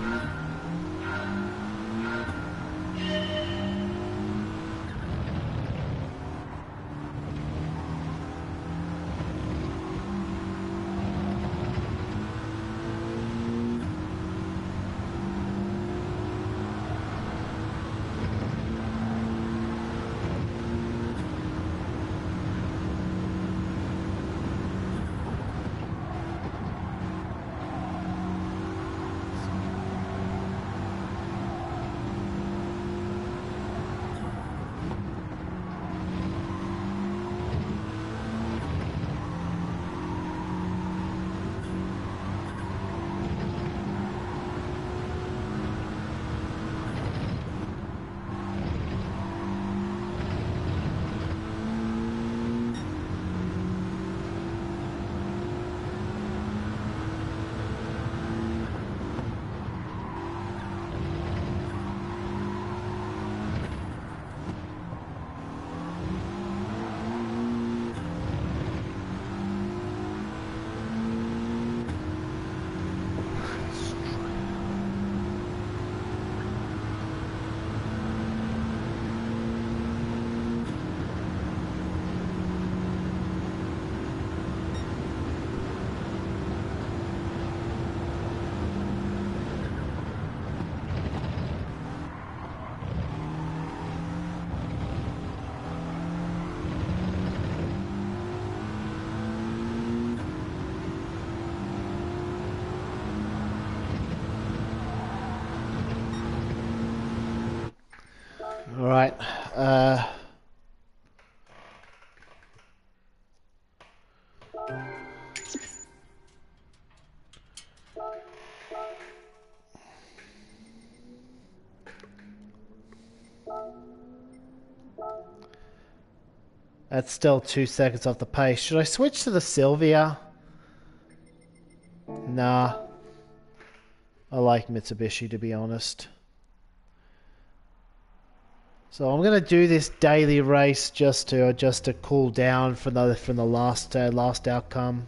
S1: All right. That's still 2 seconds off the pace. Should I switch to the Sylvia? Nah. I like Mitsubishi, to be honest. So I'm gonna do this daily race just to cool down from the last outcome.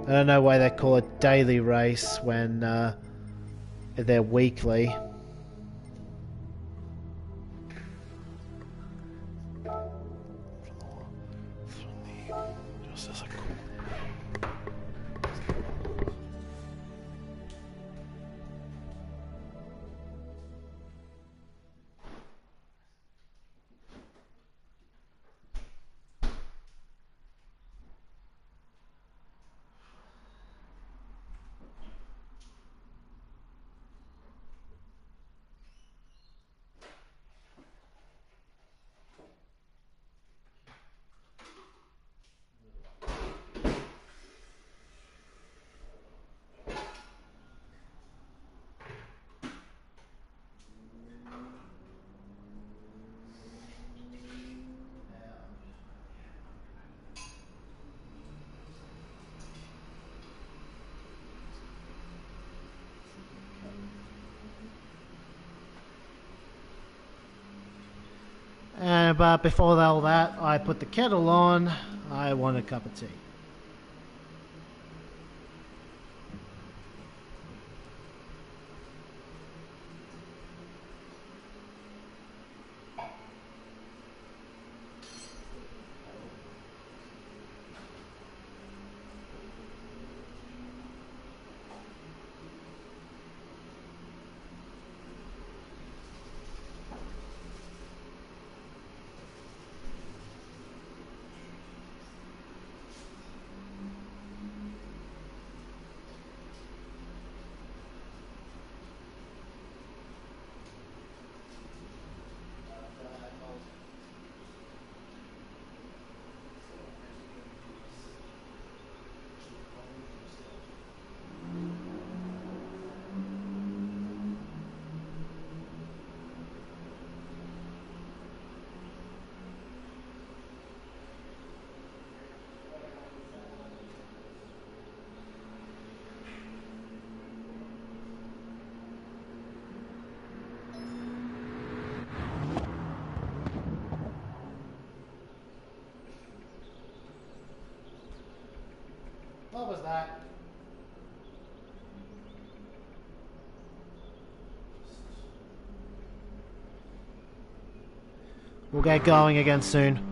S1: I don't know why they call it daily race when they're weekly. But before all that, I put the kettle on. I want a cup of tea. We'll get going again soon.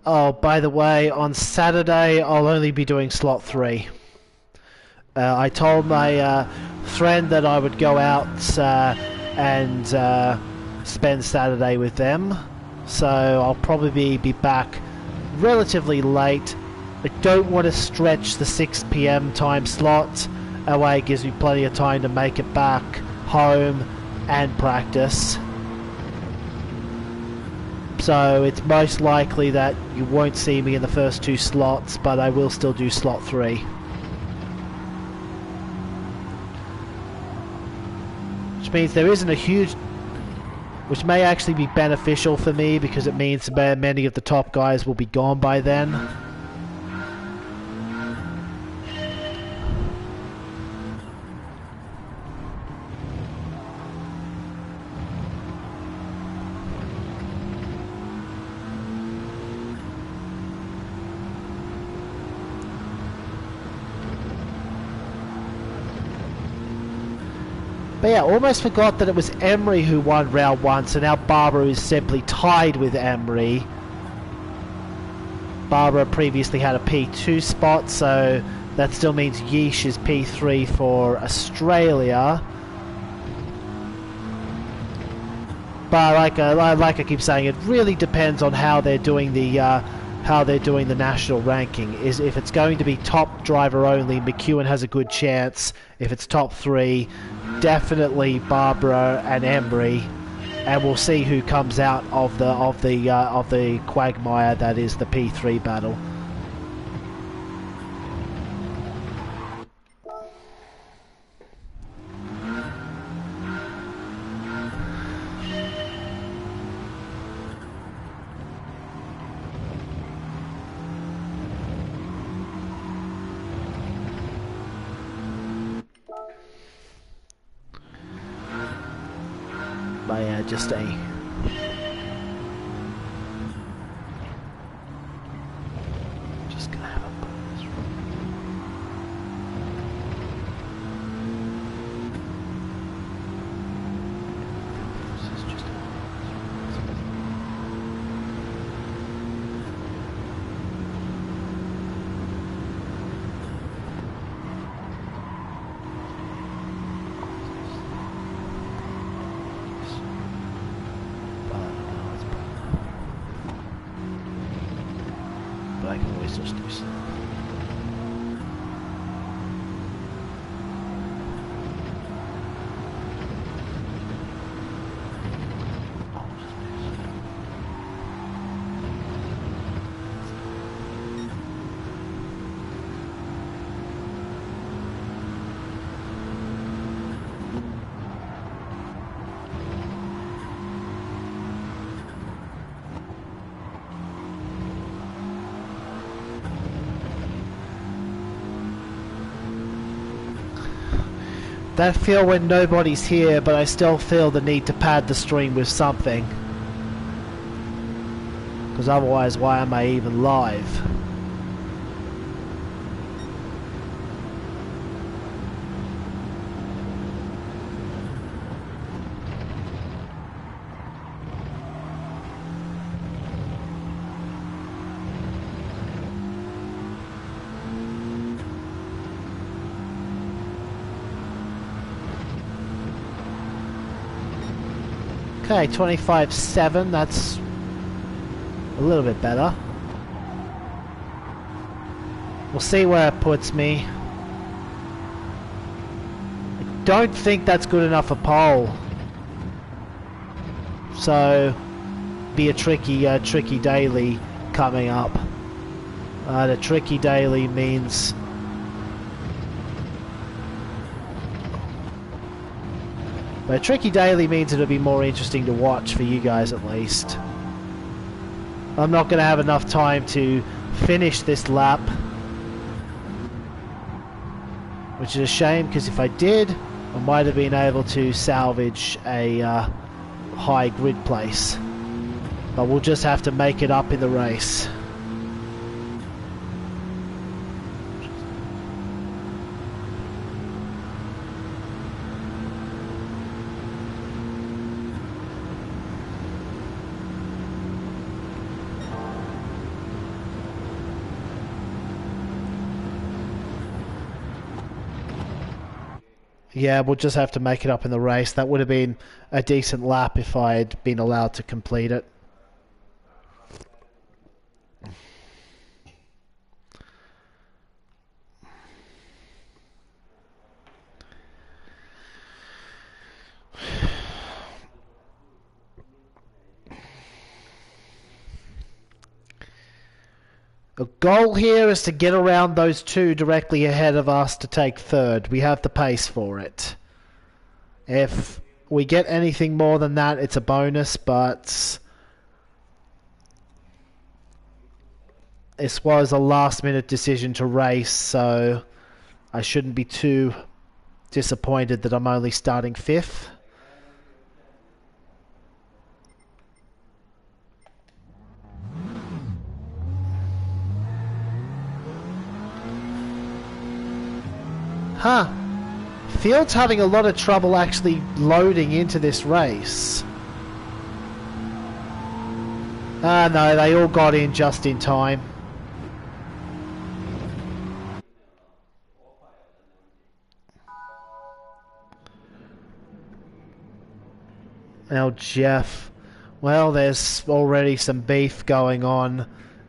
S1: Oh, by the way, on Saturday I'll only be doing slot 3. I told my friend that I would go out and spend Saturday with them, so I'll probably be back relatively late. I don't want to stretch the 6 PM time slot away. It gives me plenty of time to make it back home and practice. So it's most likely that you won't see me in the first 2 slots, but I will still do slot 3. Which means there isn't a huge... which may actually be beneficial for me, because it means many of the top guys will be gone by then. But yeah, almost forgot that it was Emery who won round 1, so now Barbara is simply tied with Emery. Barbara previously had a P2 spot, so that still means Yeesh is P3 for Australia. But like I keep saying, it really depends on how they're doing the national ranking. Is if it's going to be top driver only, McEwen has a good chance. If it's top 3, definitely Barbara and Emery, and we'll see who comes out of the quagmire that is the P3 battle. Just a just gonna have a bonus run. This is just a I can always just do so. That feel when nobody's here, but I still feel the need to pad the stream with something. Because otherwise, why am I even live? Okay, 25.7, that's a little bit better. We'll see where it puts me. I don't think that's good enough for pole. So, be a tricky daily coming up. The tricky daily means... But a tricky daily means it'll be more interesting to watch for you guys at least. I'm not going to have enough time to finish this lap. Which is a shame, because if I did, I might have been able to salvage a high grid place. But we'll just have to make it up in the race. Yeah, we'll just have to make it up in the race. That would have been a decent lap if I had been allowed to complete it. The goal here is to get around those two directly ahead of us to take third. We have the pace for it. If we get anything more than that, it's a bonus, but this was a last-minute decision to race, so I shouldn't be too disappointed that I'm only starting 5th. Huh. Field's having a lot of trouble actually loading into this race. Ah, no, they all got in just in time. Now, Jeff. Well, there's already some beef going on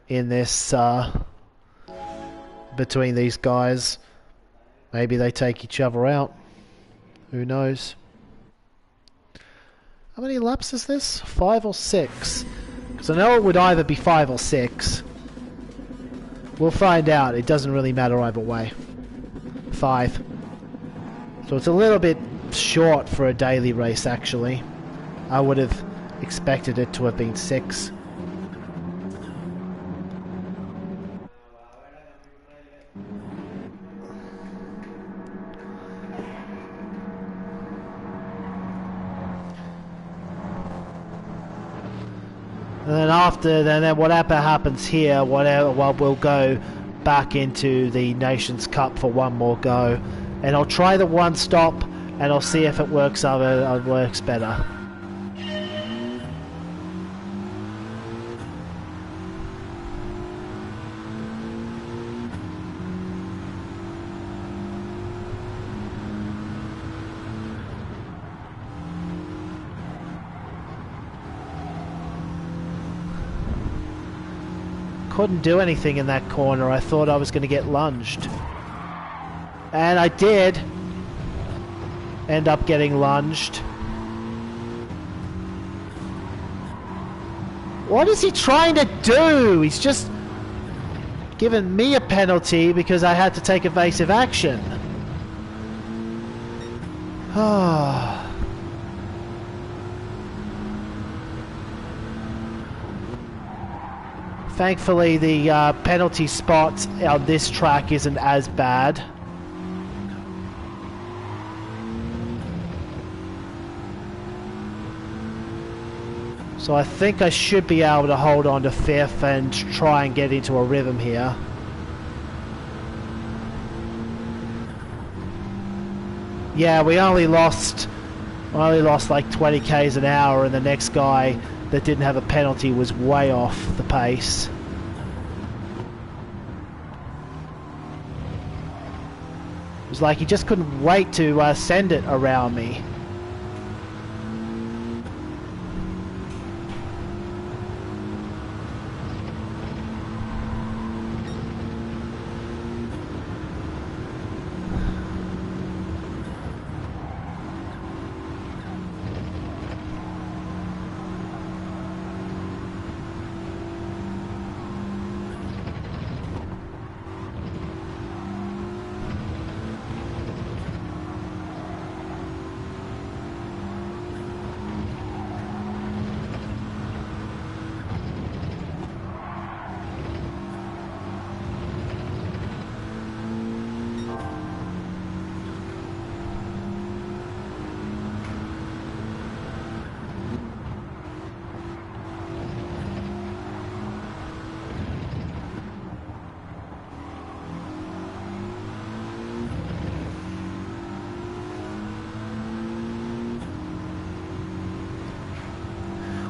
S1: in this, between these guys. Maybe they take each other out. Who knows? How many laps is this? 5 or 6? Because I know it would either be 5 or 6. We'll find out. It doesn't really matter either way. 5. So it's a little bit short for a daily race, actually. I would have expected it to have been 6. And then whatever happens here, we'll go back into the Nations Cup for one more go, and I'll try the one stop, and I'll see if it works better. Couldn't do anything in that corner. I thought I was going to get lunged. And I did end up getting lunged. What is he trying to do? He's just given me a penalty because I had to take evasive action. Ah. Thankfully, the penalty spot on this track isn't as bad. So I think I should be able to hold on to 5th and try and get into a rhythm here. Yeah, we only lost like 20 k's an hour, and the next guy that didn't have a penalty was way off the pace. It was like he just couldn't wait to send it around me.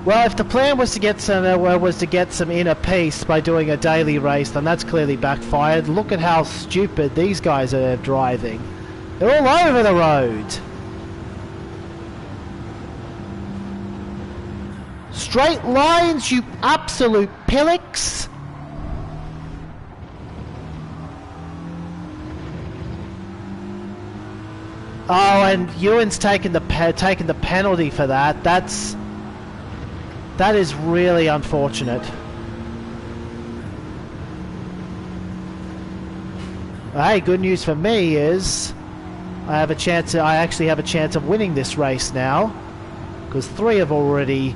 S1: Well, if the plan was to get some inner peace by doing a daily race, then that's clearly backfired. Look at how stupid these guys are driving. They're all over the road. Straight lines, you absolute pillocks. Oh, and Ewan's taking the penalty for that. That is really unfortunate. Hey, good news for me is I actually have a chance of winning this race now, because 3 have already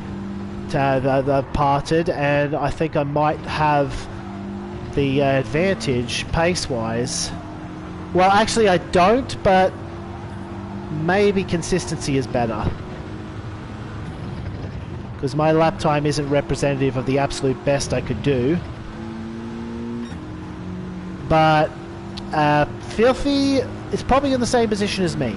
S1: parted, and I think I might have the advantage pace-wise. Well, actually I don't, but maybe consistency is better, because my lap time isn't representative of the absolute best I could do. But Filthy is probably in the same position as me.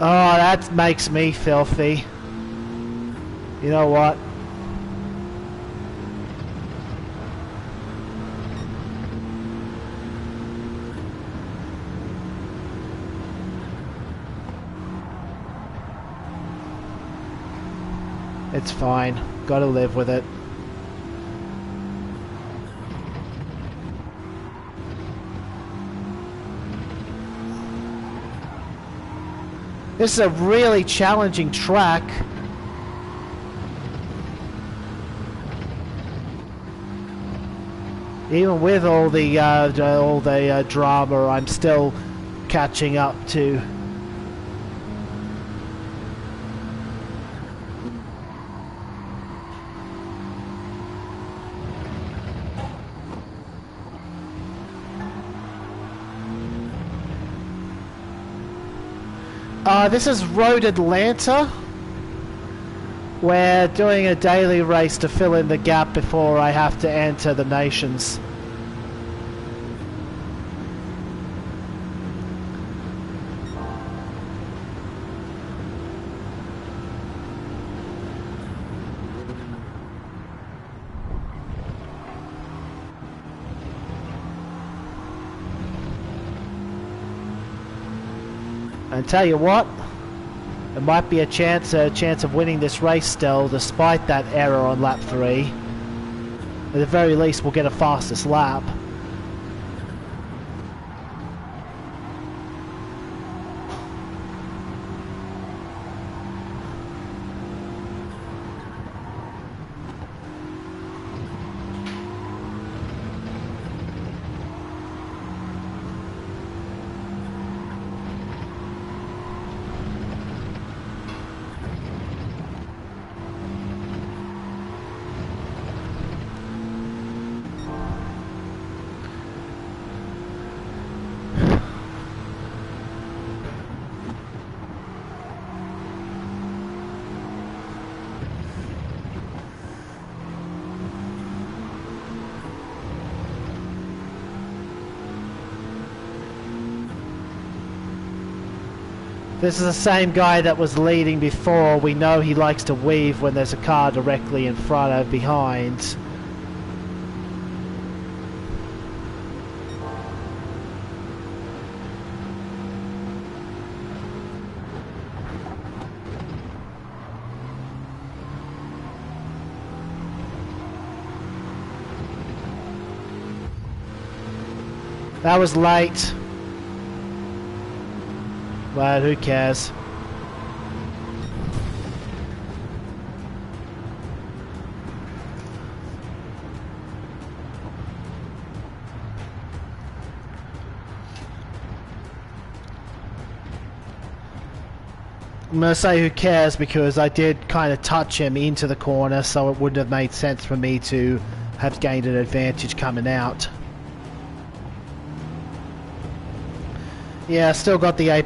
S1: Oh, that makes me filthy. You know what? It's fine. Gotta live with it. This is a really challenging track. Even with all the drama, I'm still catching up to. This is Road Atlanta. We're doing a daily race to fill in the gap before I have to enter the Nations. And tell you what, there might be a chance of winning this race still, despite that error on lap 3. At the very least, we'll get a fastest lap. This is the same guy that was leading before. We know he likes to weave when there's a car directly in front or behind. That was late. But who cares? I'm going to say who cares because I did kind of touch him into the corner, so it wouldn't have made sense for me to have gained an advantage coming out. Yeah, still got the A+.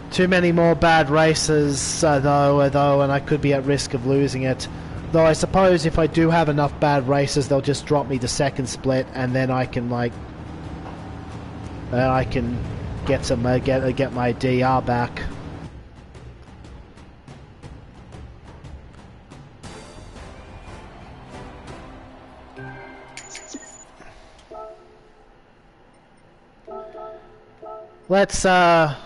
S1: Too many more bad races, though, and I could be at risk of losing it. Though I suppose if I do have enough bad races, they'll just drop me the second split, and then I can get some get my DR back. Let's have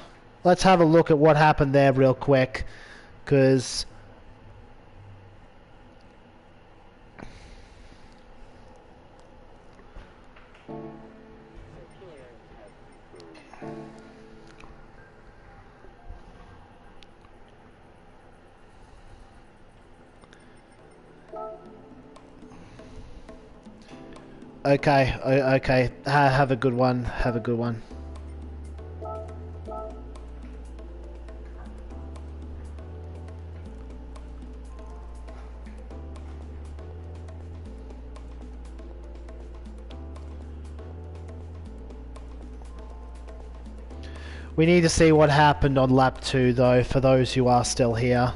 S1: a look at what happened there real quick, because okay, have a good one, have a good one. We need to see what happened on lap 2 though, for those who are still here.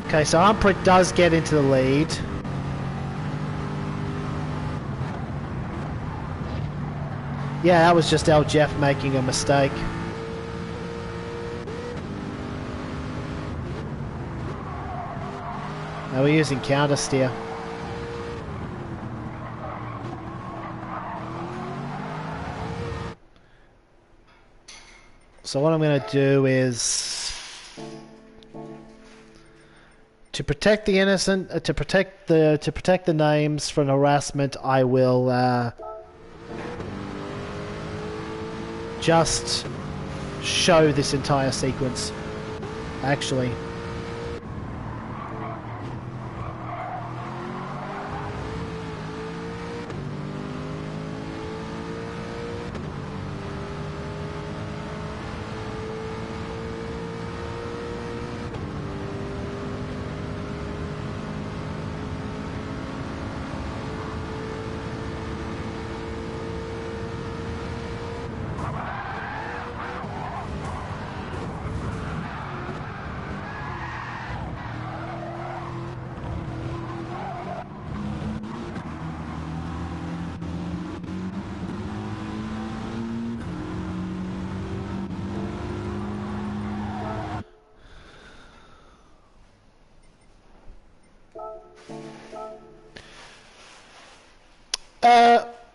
S1: Okay, so Umprick does get into the lead. Yeah, that was just El Jeff making a mistake. Now we're using counter steer. So what I'm going to do is, to protect the innocent, to protect the names from harassment, I will just show this entire sequence. Actually.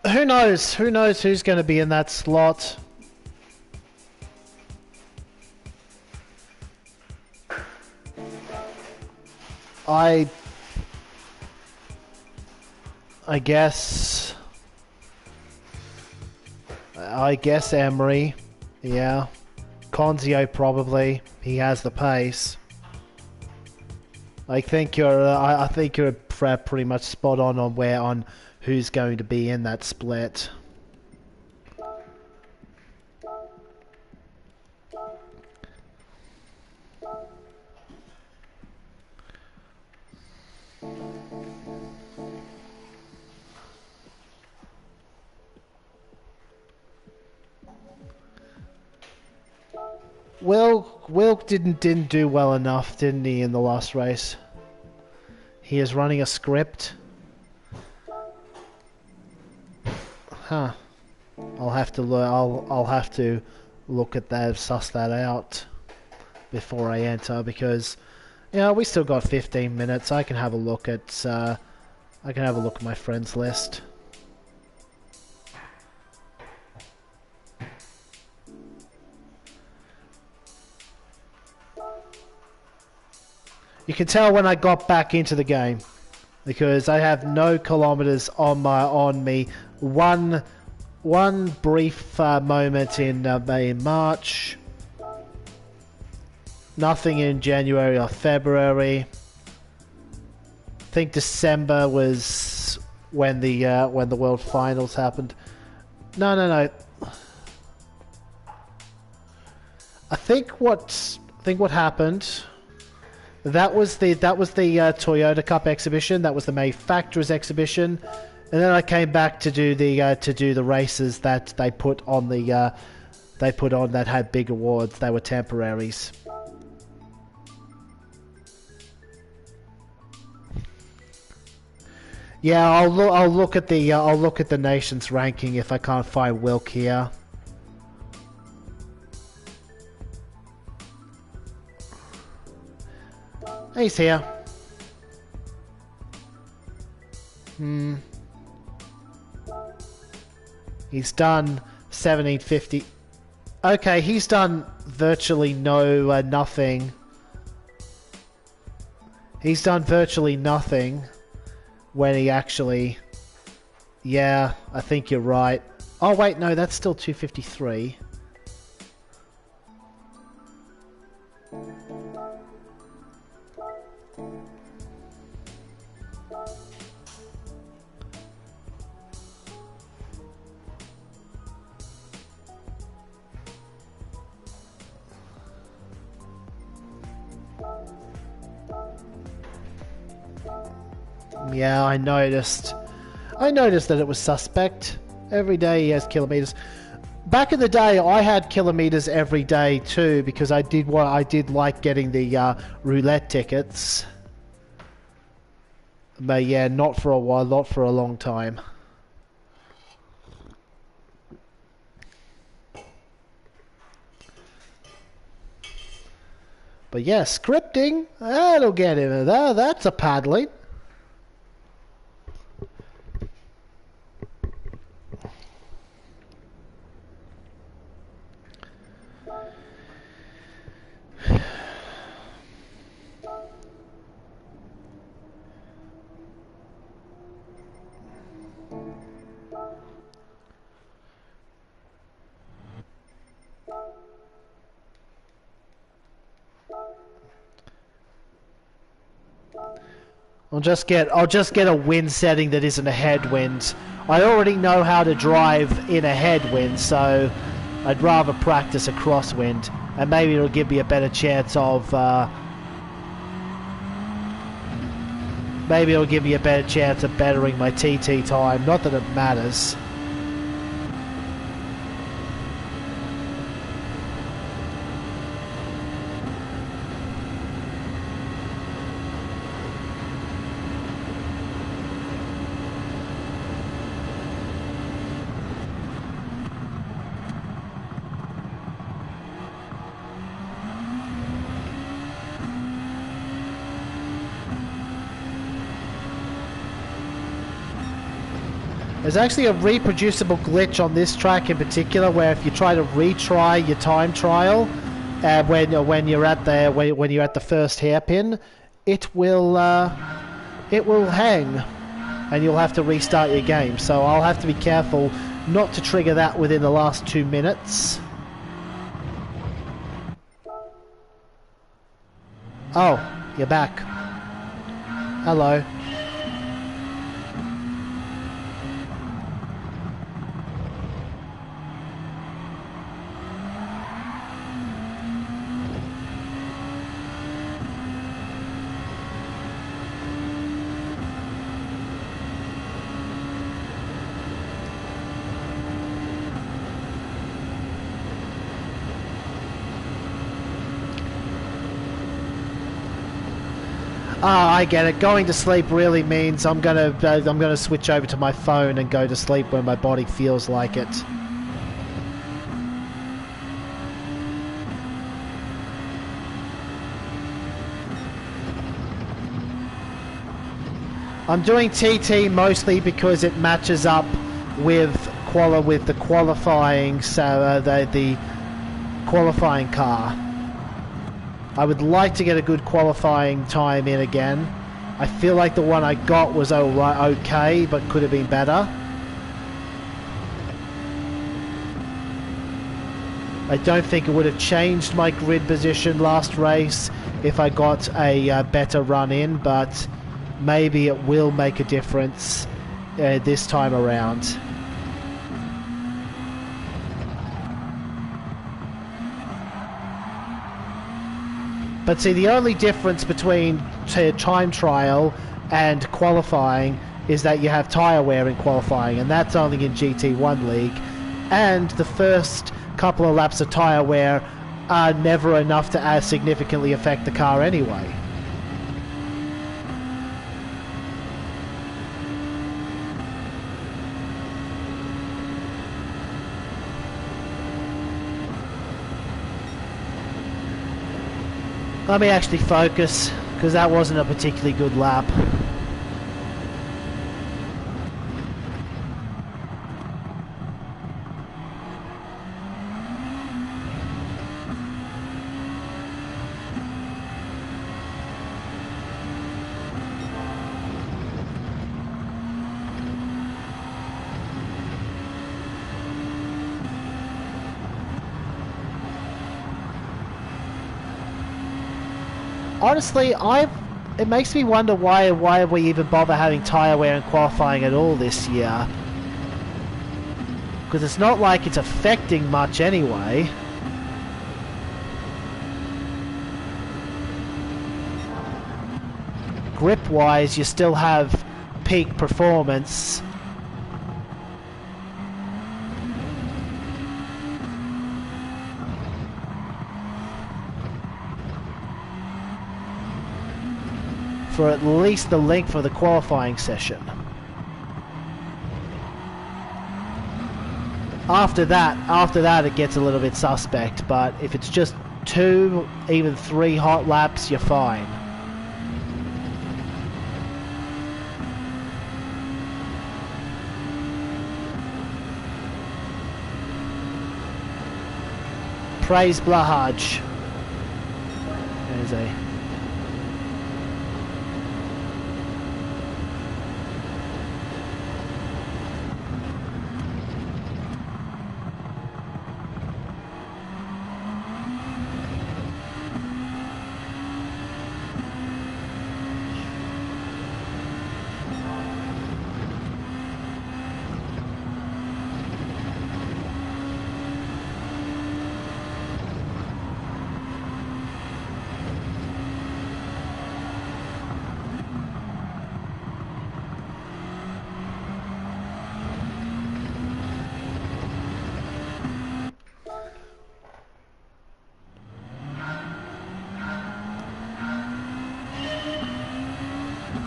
S1: Who knows? Who knows who's going to be in that slot? I guess Emery, yeah. Conzio probably. He has the pace. I think you're pretty much spot on who's going to be in that split. Will didn't do well enough, didn't he, in the last race? He is running a script. Huh. I'll have to look at that, suss that out before I enter, because Yeah, we still got 15 minutes. I can have a look at my friends list. You can tell when I got back into the game because I have no kilometers on me. One brief moment in March. Nothing in January or February. I think December was when the World Finals happened. No. I think what happened. That was the Toyota Cup exhibition. That was the manufacturers exhibition, and then I came back to do the races that they put on that had big awards. They were temporaries. Yeah, I'll look at the nation's ranking if I can't find Wilk here. He's here. He's done 1750. Okay, he's done virtually nothing. He's done virtually nothing when he actually... Yeah, I think you're right. Oh wait, no, that's still 253. Yeah, I noticed that it was suspect. Every day he has kilometers. Back in the day, I had kilometers every day too because I did like getting the roulette tickets. But yeah, not for a while, not for a long time. But yeah, scripting, that'll get him. That's a paddling. I'll just get a wind setting that isn't a headwind. I already know how to drive in a headwind, so I'd rather practice a crosswind, and maybe it'll give me a better chance of bettering my TT time. Not that it matters. There's actually a reproducible glitch on this track in particular, where if you try to retry your time trial, when you're at the first hairpin, it will hang, and you'll have to restart your game. So I'll have to be careful not to trigger that within the last 2 minutes. Oh, you're back. Hello. Ah, I get it. Going to sleep really means I'm gonna switch over to my phone and go to sleep when my body feels like it. I'm doing TT mostly because it matches up with the qualifying, so the qualifying car. I would like to get a good qualifying time in again. I feel like the one I got was okay, but could have been better. I don't think it would have changed my grid position last race if I got a better run in, but maybe it will make a difference this time around. But see, the only difference between time trial and qualifying is that you have tyre wear in qualifying, and that's only in GT1 League. And the first couple of laps of tyre wear are never enough to significantly affect the car anyway. Let me actually focus, because that wasn't a particularly good lap. Honestly, it makes me wonder why we even bother having tyre wear and qualifying at all this year. Because it's not like it's affecting much anyway. Grip-wise, you still have peak performance. For at least the length of the qualifying session. After that it gets a little bit suspect, but if it's just 2, even 3 hot laps, you're fine. Praise Blahaj. There's a...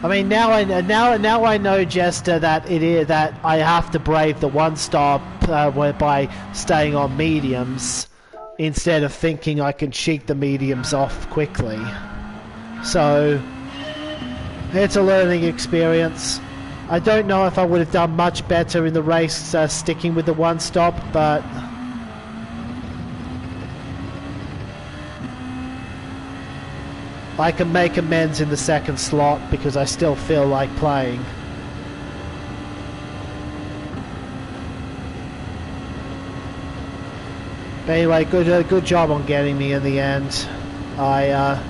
S1: I mean, now I know, Jester, that I have to brave the one stop by staying on mediums instead of thinking I can cheat the mediums off quickly. So it's a learning experience. I don't know if I would have done much better in the race sticking with the one stop, but I can make amends in the second slot because I still feel like playing. But anyway, good job on getting me in the end. I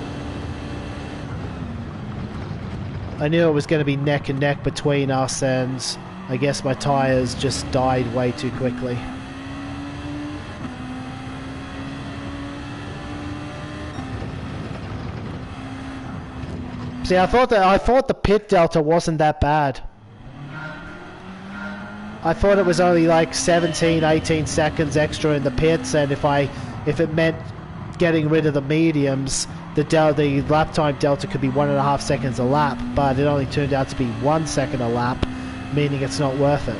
S1: knew it was going to be neck and neck between us, and I guess my tyres just died way too quickly. See, I thought the pit delta wasn't that bad. I thought it was only like 17, 18 seconds extra in the pits, and if it meant getting rid of the mediums, the lap time delta could be 1.5 seconds a lap, but it only turned out to be 1 second a lap, meaning it's not worth it.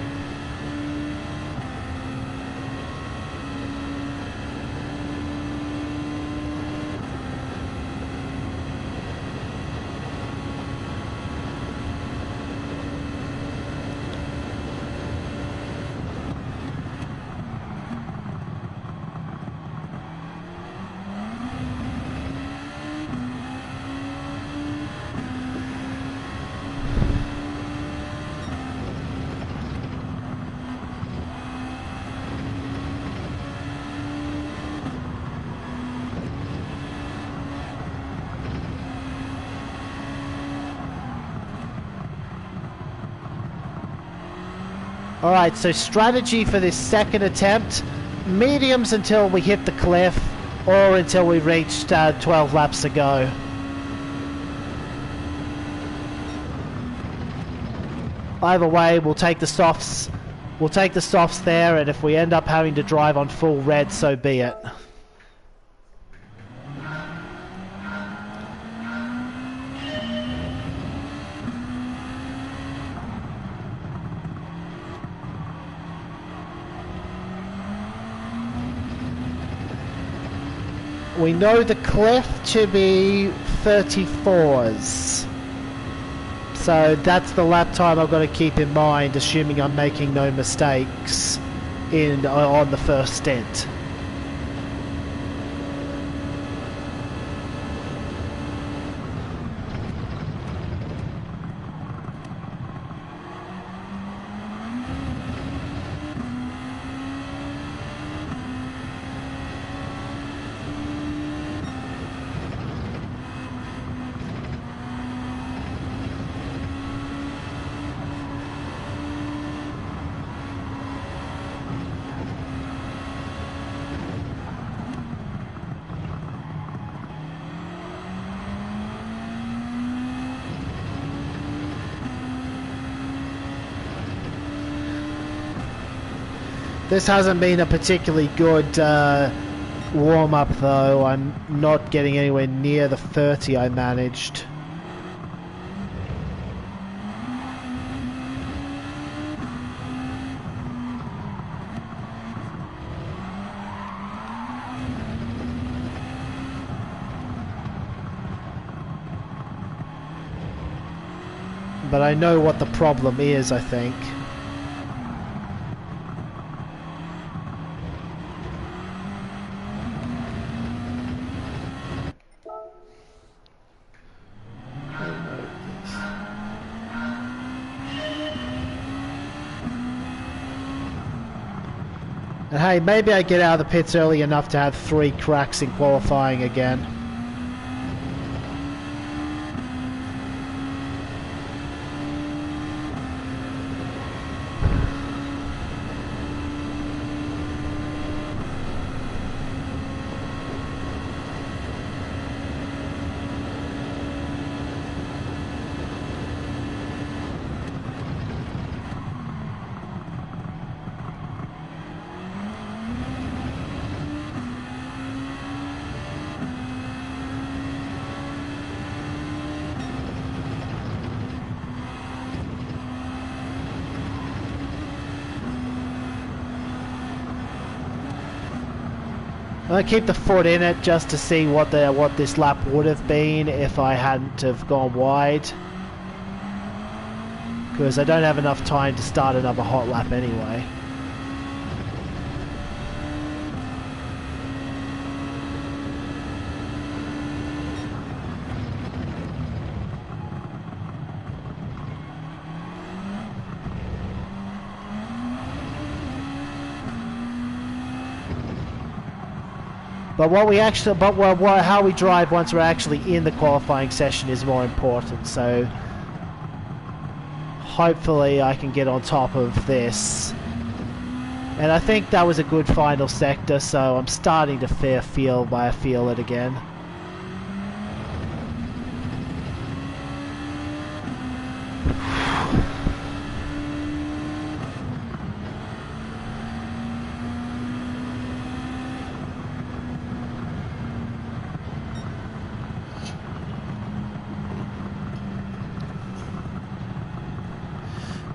S1: Alright, so strategy for this second attempt. Mediums until we hit the cliff, or until we reached 12 laps to go. Either way, we'll take the softs. We'll take the softs there, and if we end up having to drive on full red, so be it. We know the cliff to be 34s. So that's the lap time I've got to keep in mind, assuming I'm making no mistakes on the first stint. This hasn't been a particularly good warm-up though. I'm not getting anywhere near the 30 I managed. But I know what the problem is, I think. And hey, maybe I get out of the pits early enough to have 3 cracks in qualifying again. I keep the foot in it just to see what this lap would have been if I hadn't have gone wide, because I don't have enough time to start another hot lap anyway. But how we drive once we're actually in the qualifying session is more important. So hopefully I can get on top of this. And I think that was a good final sector, so I'm starting to feel it again.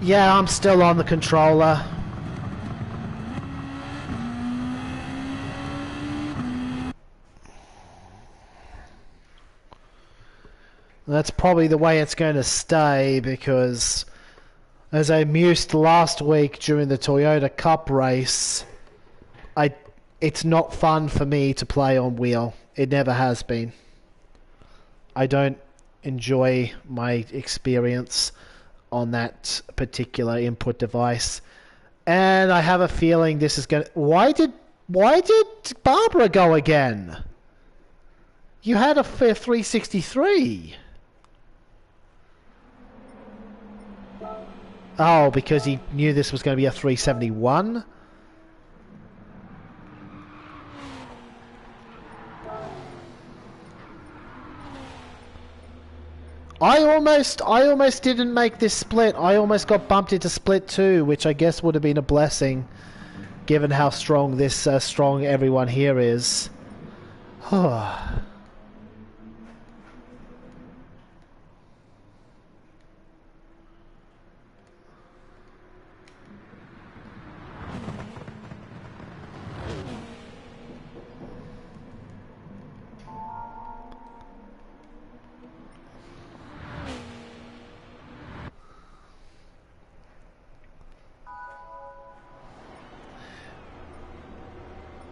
S1: Yeah, I'm still on the controller. That's probably the way it's going to stay, because as I mused last week during the Toyota Cup race, it's not fun for me to play on wheel. It never has been. I don't enjoy my experience on that particular input device, and I have a feeling this is going to... Why did Barbara go again? You had a 363. Oh, because he knew this was going to be a 371? I almost didn't make this split. I almost got bumped into split 2, which I guess would have been a blessing, given how strong this strong everyone here is.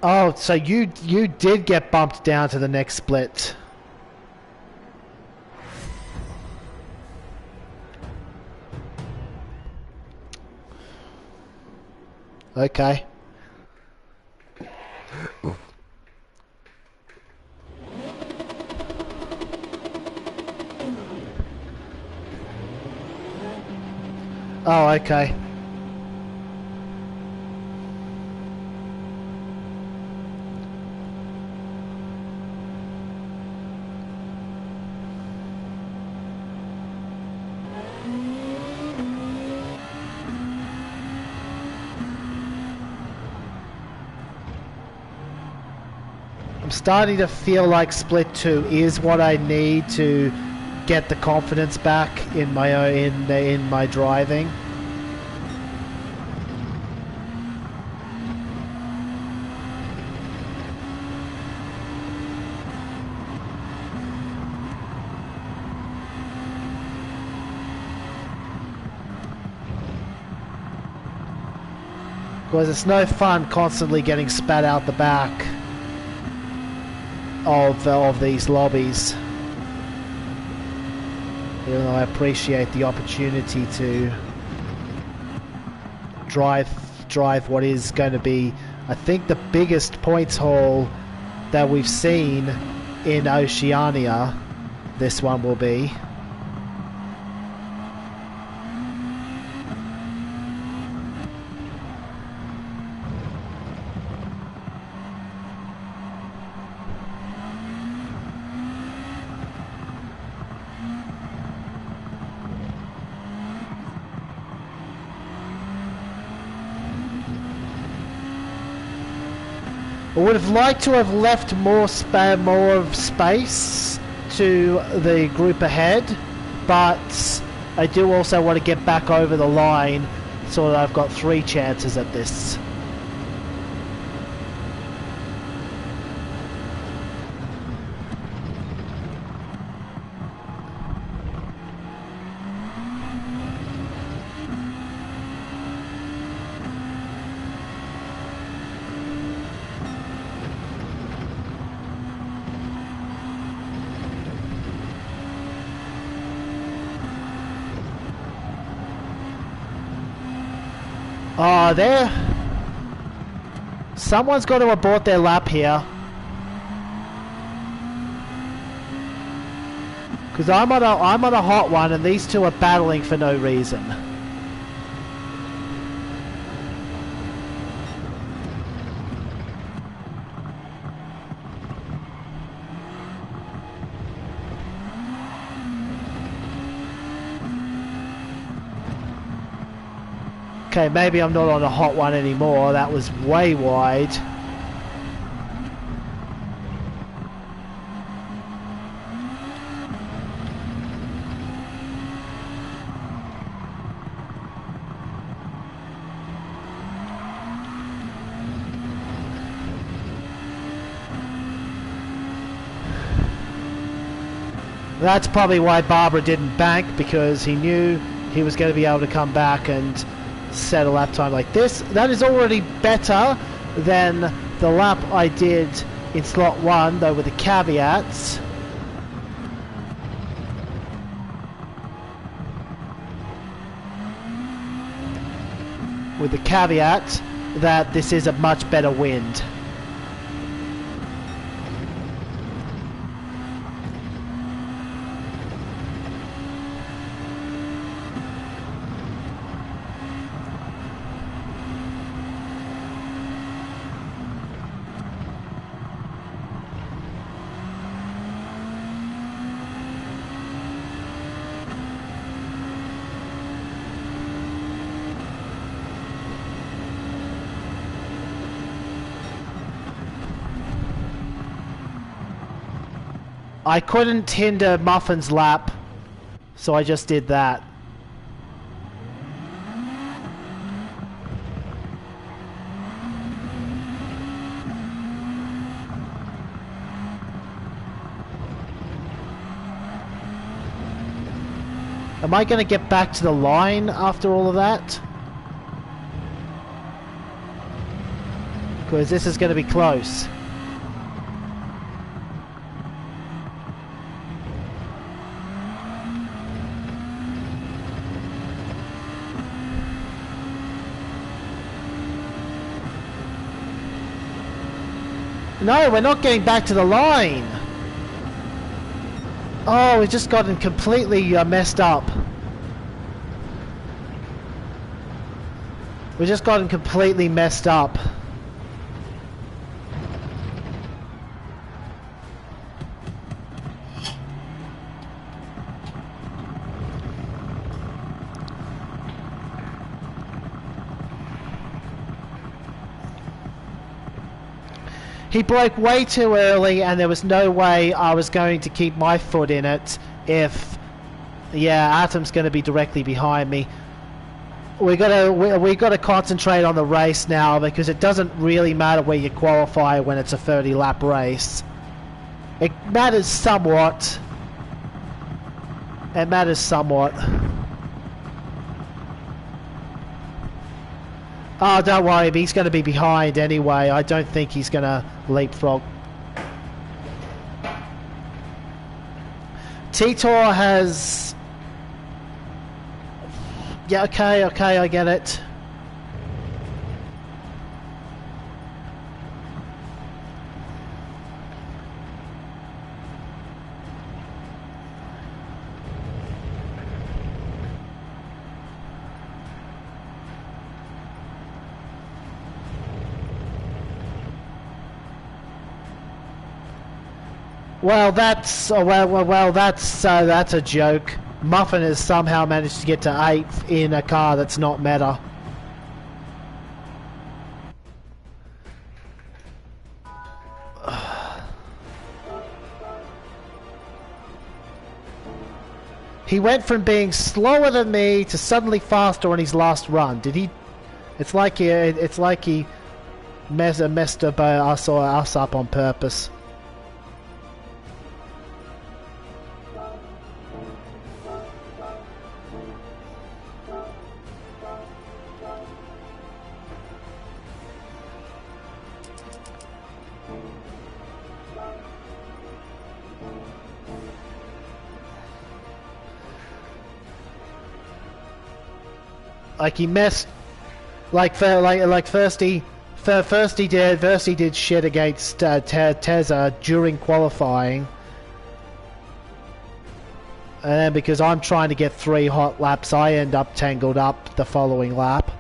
S1: Oh, so you did get bumped down to the next split. Okay. Oh, okay. I'm starting to feel like split 2 is what I need to get the confidence back in my in my driving. Because it's no fun constantly getting spat out the back of these lobbies. Even though I appreciate the opportunity to drive what is going to be, I think, the biggest points haul that we've seen in Oceania. This one will be. I would have liked to have left more of space to the group ahead, but I do also want to get back over the line so that I've got 3 chances at this. Oh, there. Someone's got to abort their lap here. Because I'm on a hot one and these two are battling for no reason. Okay, maybe I'm not on a hot one anymore. That was way wide. That's probably why Barbara didn't bank, because he knew he was going to be able to come back and set a lap time like this. That is already better than the lap I did in slot 1, though with the caveats. With the caveat that this is a much better wind. I couldn't hinder Muffin's lap, so I just did that. Am I going to get back to the line after all of that? Because this is going to be close. No, we're not getting back to the line. Oh, we've just gotten completely messed up. We've just gotten completely messed up. He broke way too early, and there was no way I was going to keep my foot in it if, yeah, Atom's going to be directly behind me. We gotta concentrate on the race now, because it doesn't really matter where you qualify when it's a 30-lap race. It matters somewhat. It matters somewhat. Oh, don't worry, he's going to be behind anyway. I don't think he's going to leapfrog. Titor has... Yeah, okay, I get it. Well, that's that's a joke. Muffin has somehow managed to get to 8th in a car that's not meta. He went from being slower than me to suddenly faster on his last run. Did he? It's like he messed up us up on purpose. Like he messed, first he did shit against Tezza during qualifying, and then because I'm trying to get 3 hot laps, I end up tangled up the following lap.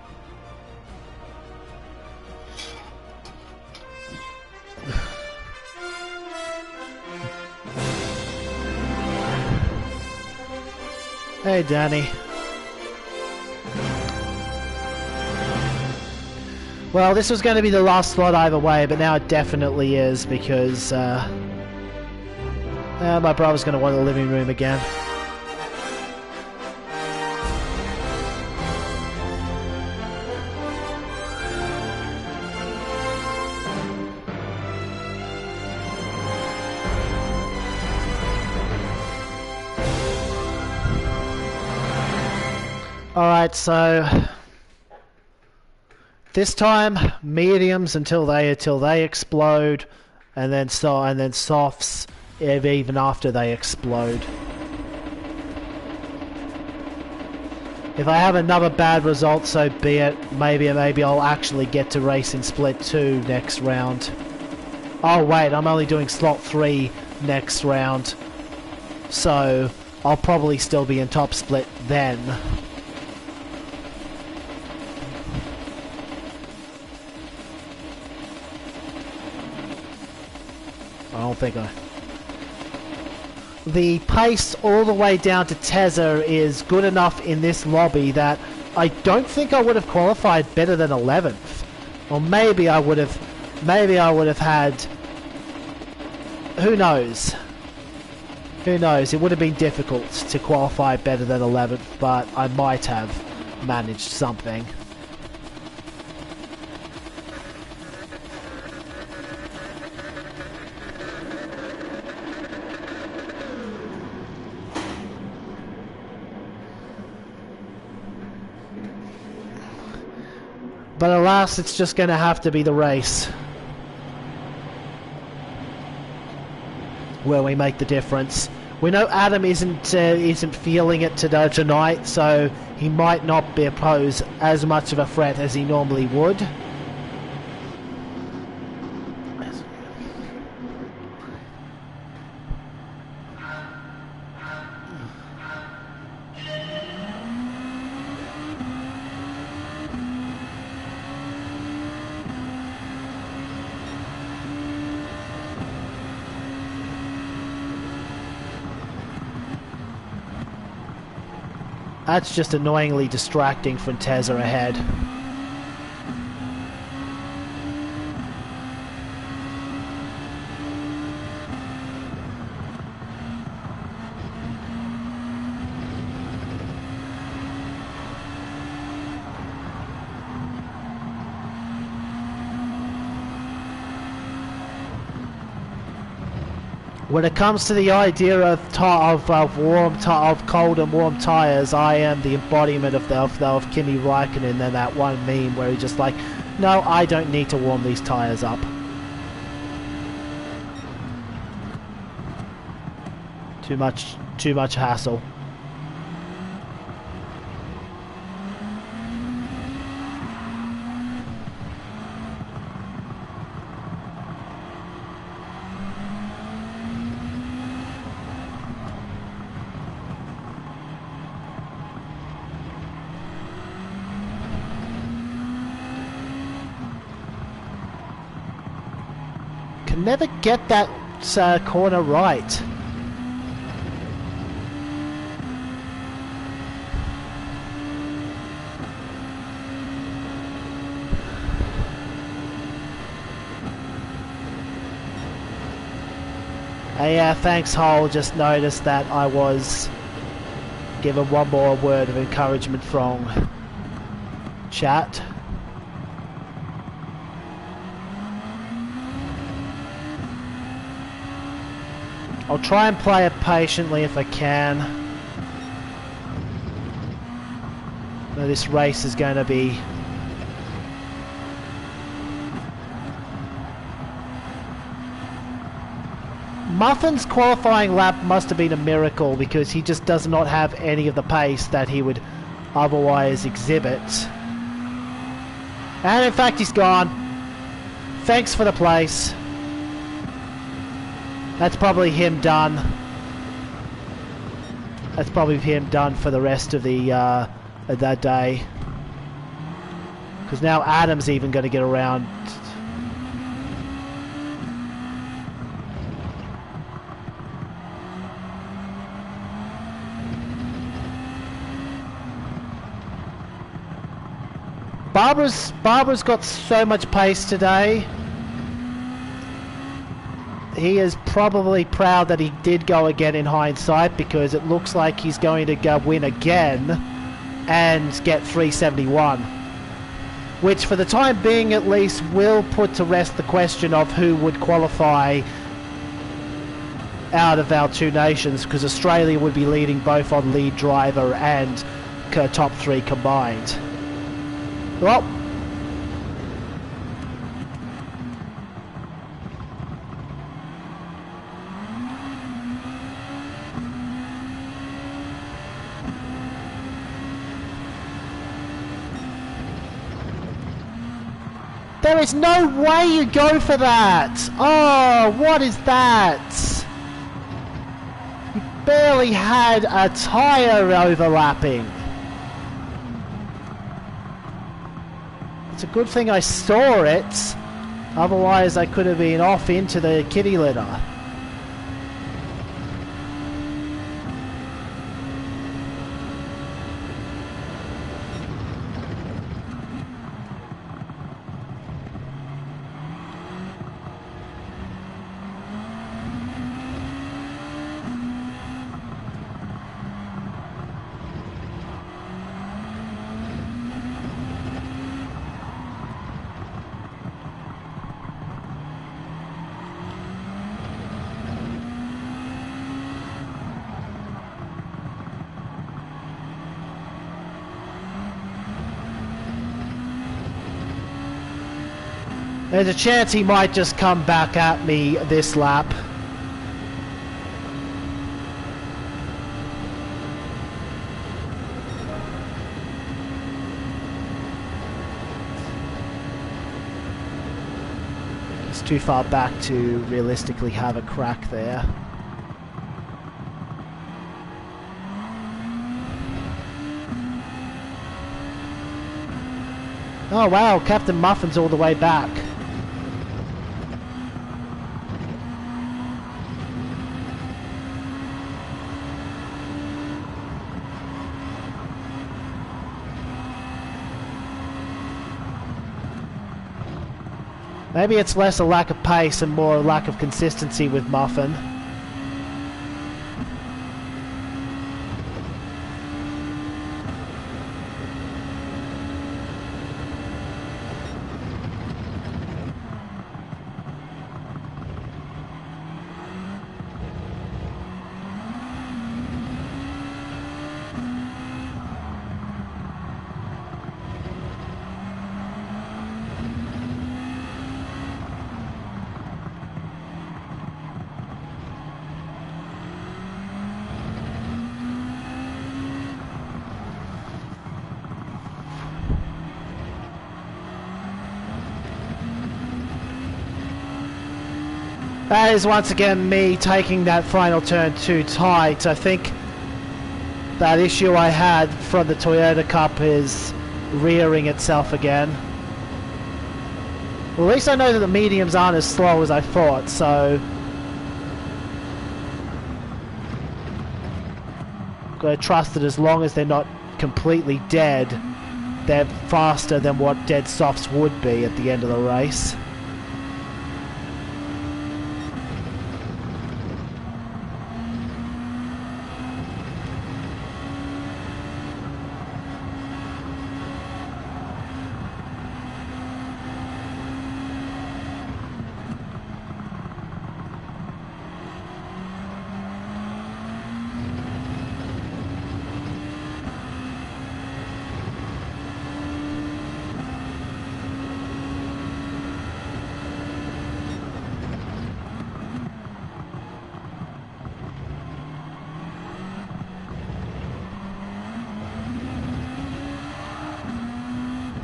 S1: Hey, Danny. Well, this was going to be the last slot either way, but now it definitely is, because my brother's going to want the living room again. Alright, so this time mediums until they explode, and then softs even after they explode. If I have another bad result, so be it. Maybe I'll actually get to race in split 2 next round. Oh wait, I'm only doing slot 3 next round, so I'll probably still be in top split then. I don't think the pace all the way down to Tezza is good enough in this lobby that I don't think I would have qualified better than 11th. Or maybe I would have had... Who knows? Who knows, it would have been difficult to qualify better than 11th, but I might have managed something. But alas, it's just going to have to be the race where we make the difference. We know Adam isn't feeling it tonight, so he might not pose as much of a threat as he normally would. That's just annoyingly distracting from Tezza ahead. When it comes to the idea of cold and warm tires, I am the embodiment of Kimi Raikkonen and that one meme where he's just like, no, I don't need to warm these tires up. Too much hassle. Can never get that corner right. Hey, thanks, Hole. Just noticed that I was given one more word of encouragement from chat. I'll try and play it patiently if I can. Now this race is going to be... Muffin's qualifying lap must have been a miracle because he just does not have any of the pace that he would otherwise exhibit. And in fact he's gone. Thanks for the place. That's probably him done. That's probably him done for the rest of that day. Because now Adam's even going to get around. Barbara's got so much pace today. He is probably proud that he did go again in hindsight because it looks like he's going to go win again and get 371. Which for the time being at least will put to rest the question of who would qualify out of our two nations, because Australia would be leading both on lead driver and top three combined. Well, there is no way you go for that! Oh, what is that? You barely had a tyre overlapping. It's a good thing I saw it, otherwise I could have been off into the kitty litter. There's a chance he might just come back at me this lap. It's too far back to realistically have a crack there. Oh wow, Captain Muffin's all the way back. Maybe it's less a lack of pace and more a lack of consistency with Muffin. That is once again me taking that final turn too tight. I think that issue I had from the Toyota Cup is rearing itself again. Well, at least I know that the mediums aren't as slow as I thought, so I'm going to trust that as long as they're not completely dead, they're faster than what dead softs would be at the end of the race.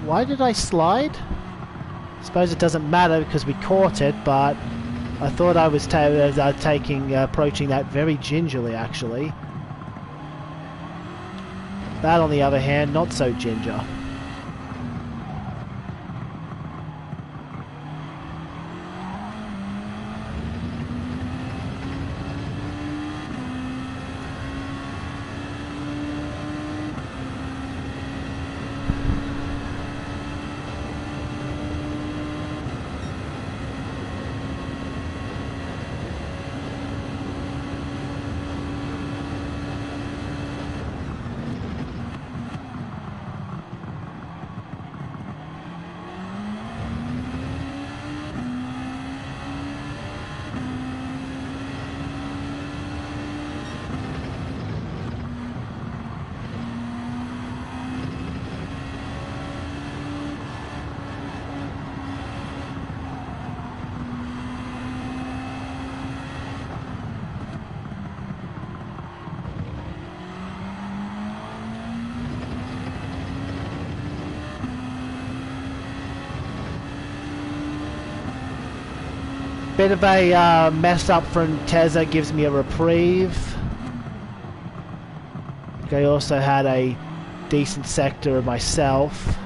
S1: Why did I slide? I suppose it doesn't matter because we caught it, but I thought I was approaching that very gingerly, actually. That, on the other hand, not so ginger. Bit of a mess up from Tezza gives me a reprieve. I also had a decent sector of myself.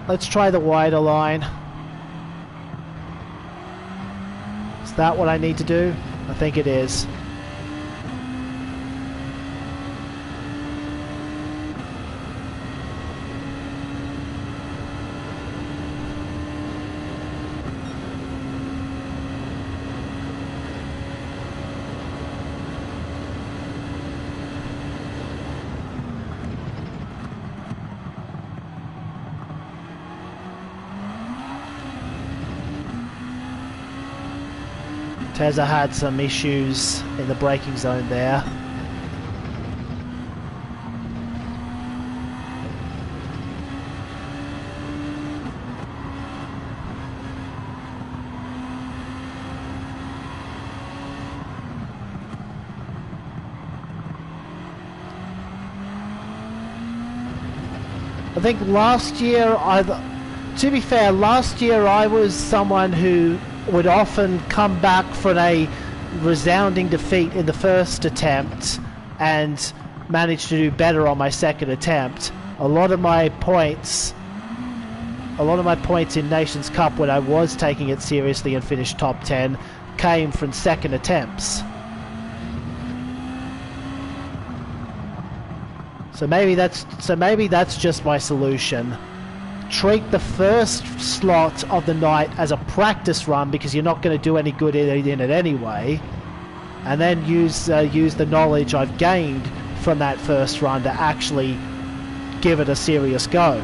S1: Let's try the wider line. Is that what I need to do? I think it is. Tezza had some issues in the braking zone there. I think last year, to be fair, last year I was someone who would often come back from a resounding defeat in the first attempt and manage to do better on my second attempt. A lot of my points in Nations Cup when I was taking it seriously and finished top 10 came from second attempts. So maybe that's just my solution. Treat the first slot of the night as a practice run because you're not going to do any good in it anyway, and then use the knowledge I've gained from that first run to actually give it a serious go.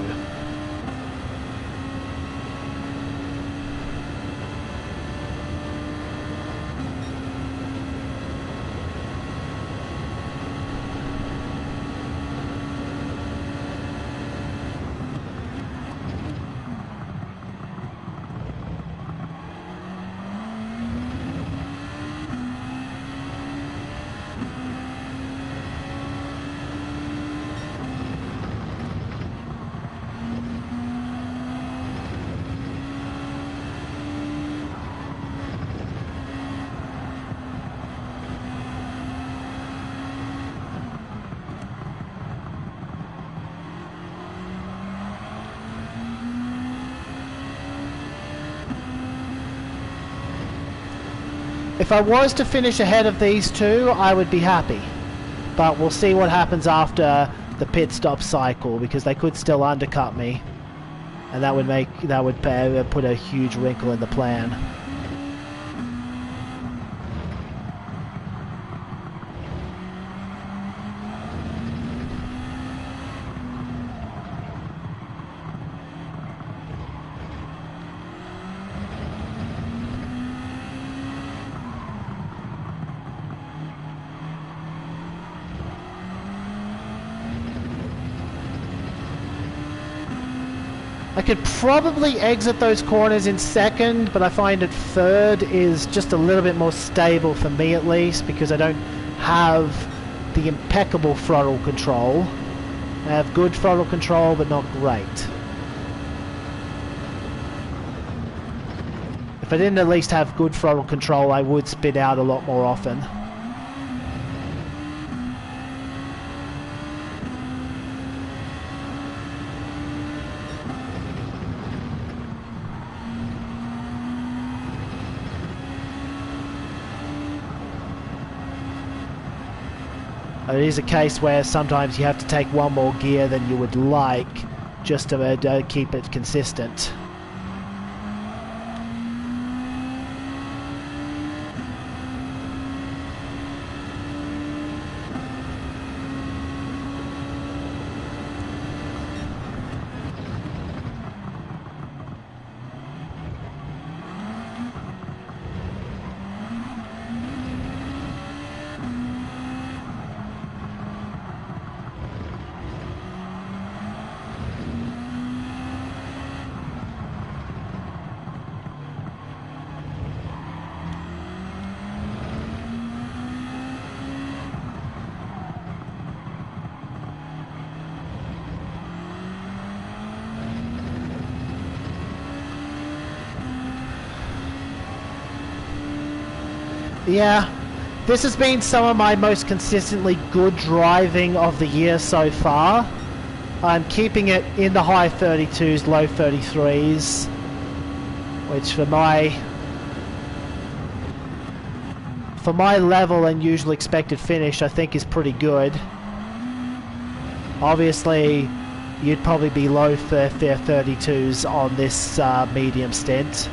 S1: If I was to finish ahead of these two, I would be happy. But we'll see what happens after the pit stop cycle, because they could still undercut me, and that would put a huge wrinkle in the plan. I could probably exit those corners in second, but I find that third is just a little bit more stable for me at least, because I don't have the impeccable throttle control. I have good throttle control, but not great. If I didn't at least have good throttle control, I would spin out a lot more often. It is a case where sometimes you have to take one more gear than you would like just to keep it consistent. Yeah, this has been some of my most consistently good driving of the year so far. I'm keeping it in the high 32s, low 33s, which for my level and usual expected finish I think is pretty good. Obviously you'd probably be low 32s on this medium stint,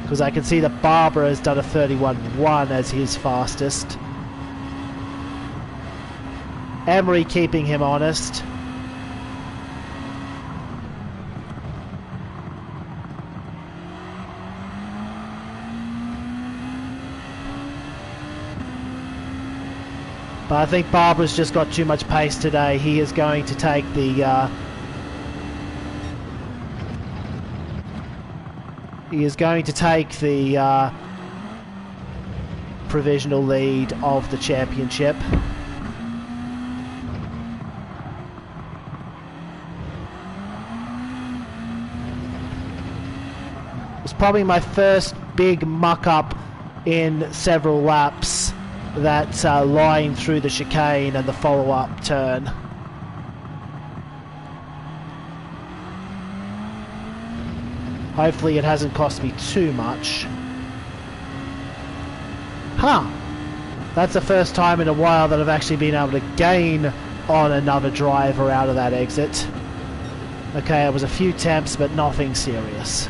S1: because I can see that Barbara has done a 31.1 as his fastest. Emery keeping him honest. But I think Barbara's just got too much pace today. He is going to take the... he is going to take the provisional lead of the championship. It's probably my first big muck-up in several laps. That line through the chicane and the follow-up turn. Hopefully it hasn't cost me too much. Huh. That's the first time in a while that I've actually been able to gain on another driver out of that exit. Okay, it was a few temps, but nothing serious.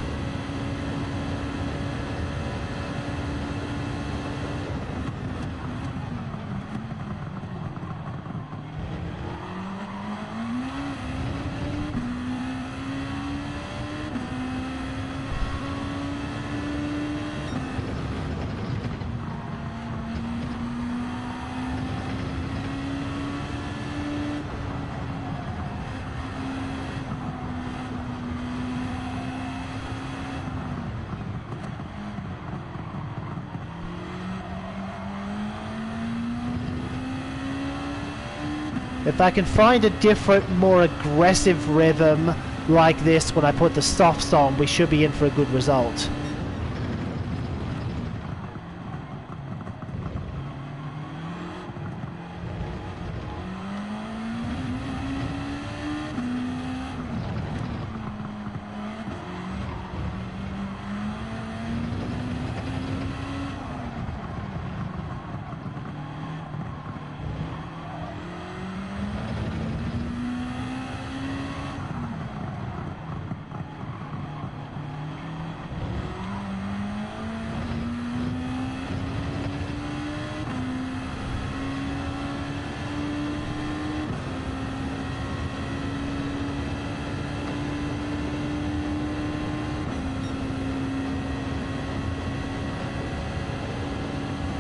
S1: If I can find a different, more aggressive rhythm like this when I put the softs on, we should be in for a good result.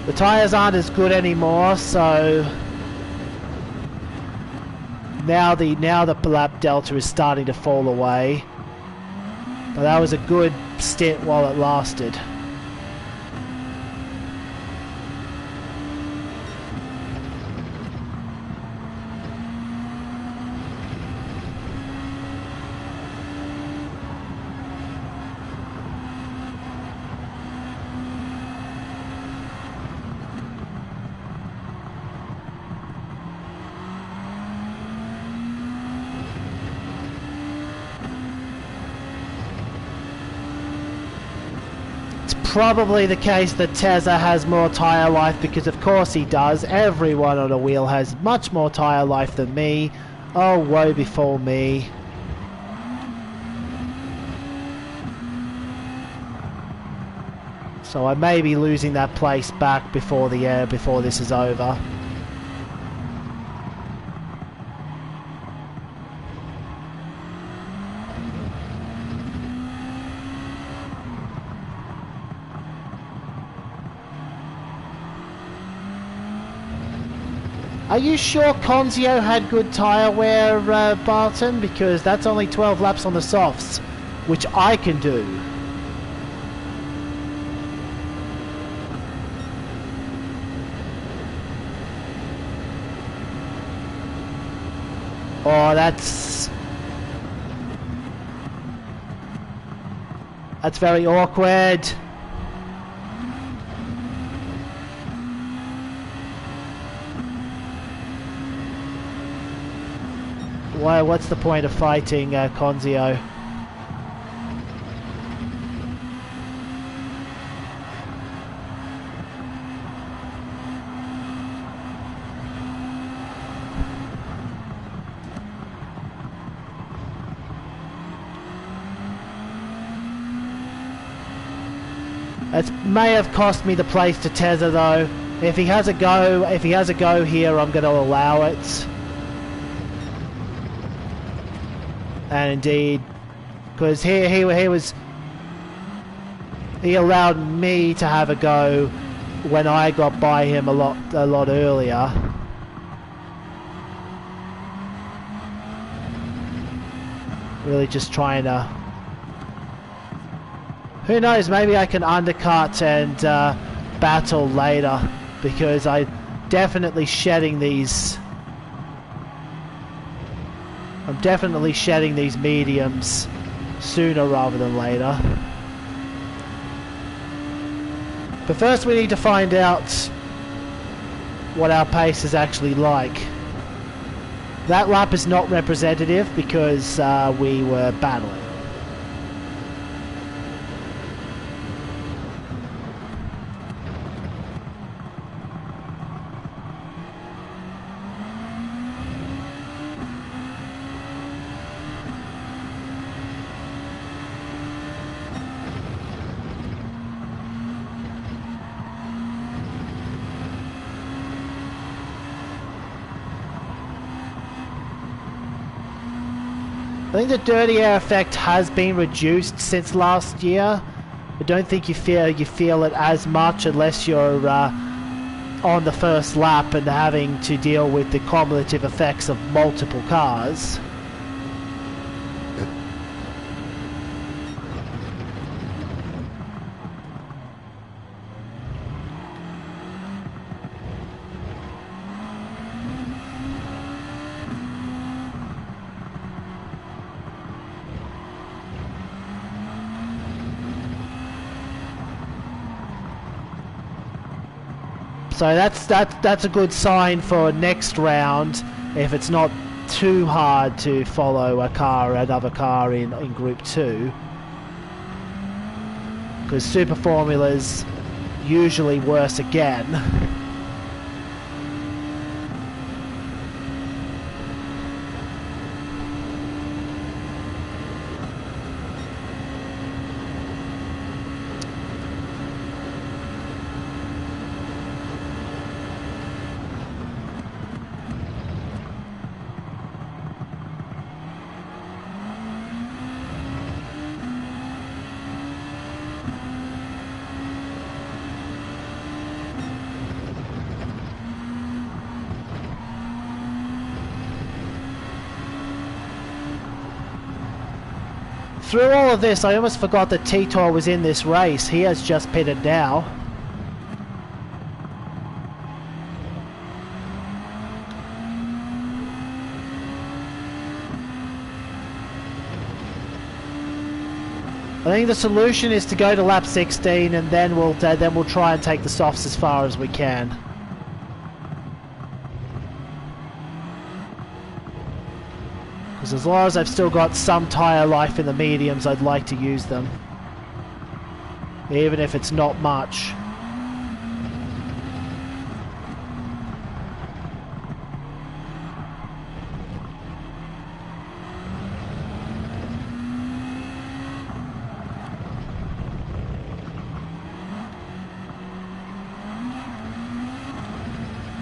S1: The tyres aren't as good anymore, so now the lap delta is starting to fall away. But that was a good stint while it lasted. Probably the case that Tezza has more tyre life, because of course he does. Everyone on a wheel has much more tyre life than me. Oh, woe befall me. So I may be losing that place back before this is over. Are you sure Conzio had good tyre wear, Barton? Because that's only 12 laps on the softs, which I can do. Oh, that's very awkward. Why? What's the point of fighting Conzio? It may have cost me the place to Tezza though. If he has a go here, I'm going to allow it. And indeed, because he allowed me to have a go when I got by him a lot earlier. Really just trying to... Who knows, maybe I can undercut and battle later, because I'm definitely shedding these... I'm definitely shedding these mediums sooner rather than later. But first we need to find out what our pace is actually like. That lap is not representative because we were battling. I think the dirty air effect has been reduced since last year. I don't think you feel it as much unless you're on the first lap and having to deal with the cumulative effects of multiple cars. So that's a good sign for next round, if it's not too hard to follow another car in Group 2. Because Super Formula's usually worse again. Through all of this, I almost forgot that Titor was in this race. He has just pitted now. I think the solution is to go to lap 16 and then we'll try and take the softs as far as we can. Because as long as I've still got some tyre life in the mediums, I'd like to use them. Even if it's not much.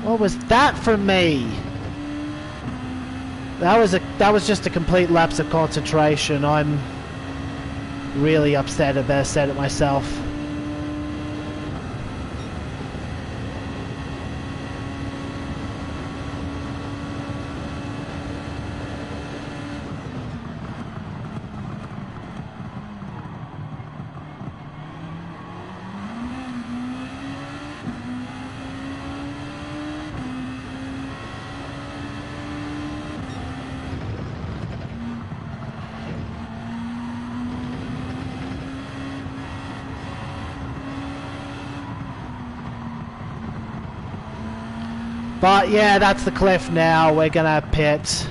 S1: What was that from me? That was just a complete lapse of concentration. I'm really upset at myself. But yeah, that's the cliff now. We're gonna pit.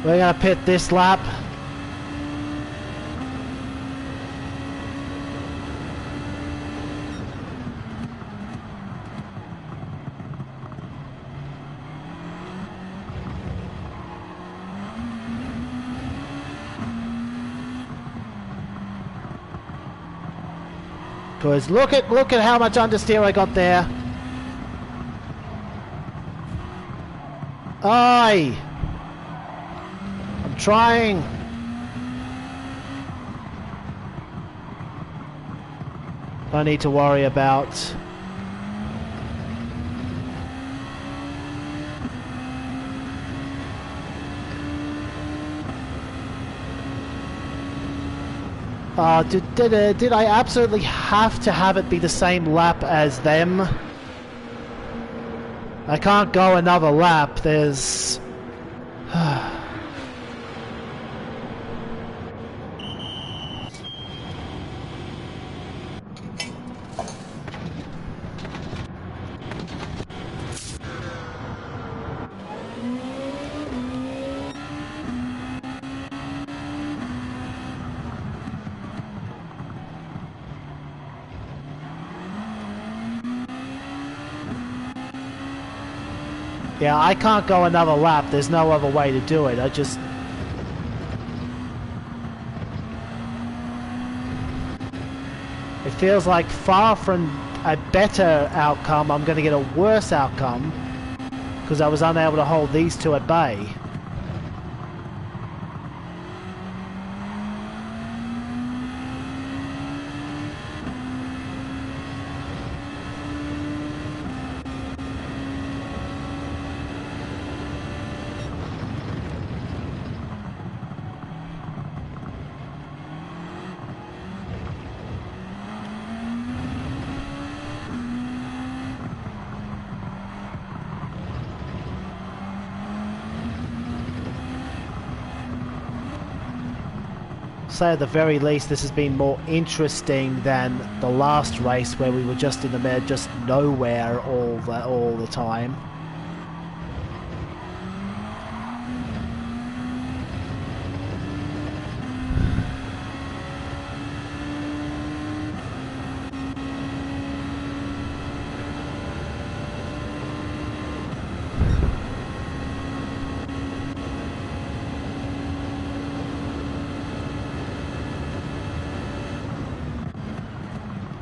S1: We're gonna pit this lap. Because look at how much understeer I got there. Aye! I'm trying. Don't need to worry about Did I absolutely have to have it be the same lap as them? I can't go another lap. There's... Yeah, I can't go another lap. There's no other way to do it. I just... It feels like far from a better outcome, I'm going to get a worse outcome because I was unable to hold these two at bay. Say at the very least this has been more interesting than the last race where we were just in the middle, just nowhere all the time.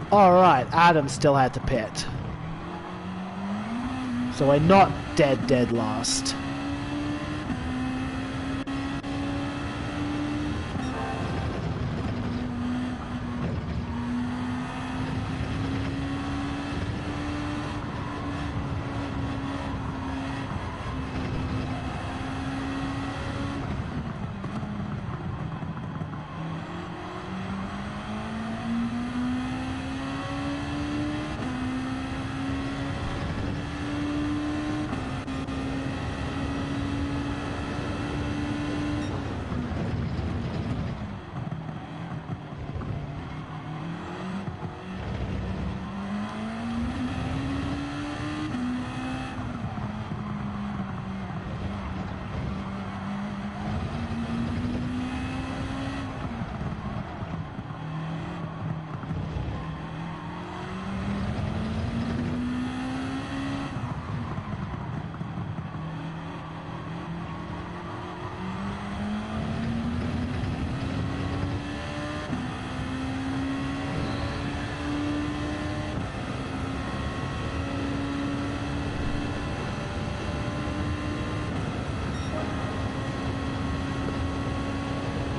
S1: Alright, Adam still had to pit. So we're not dead last.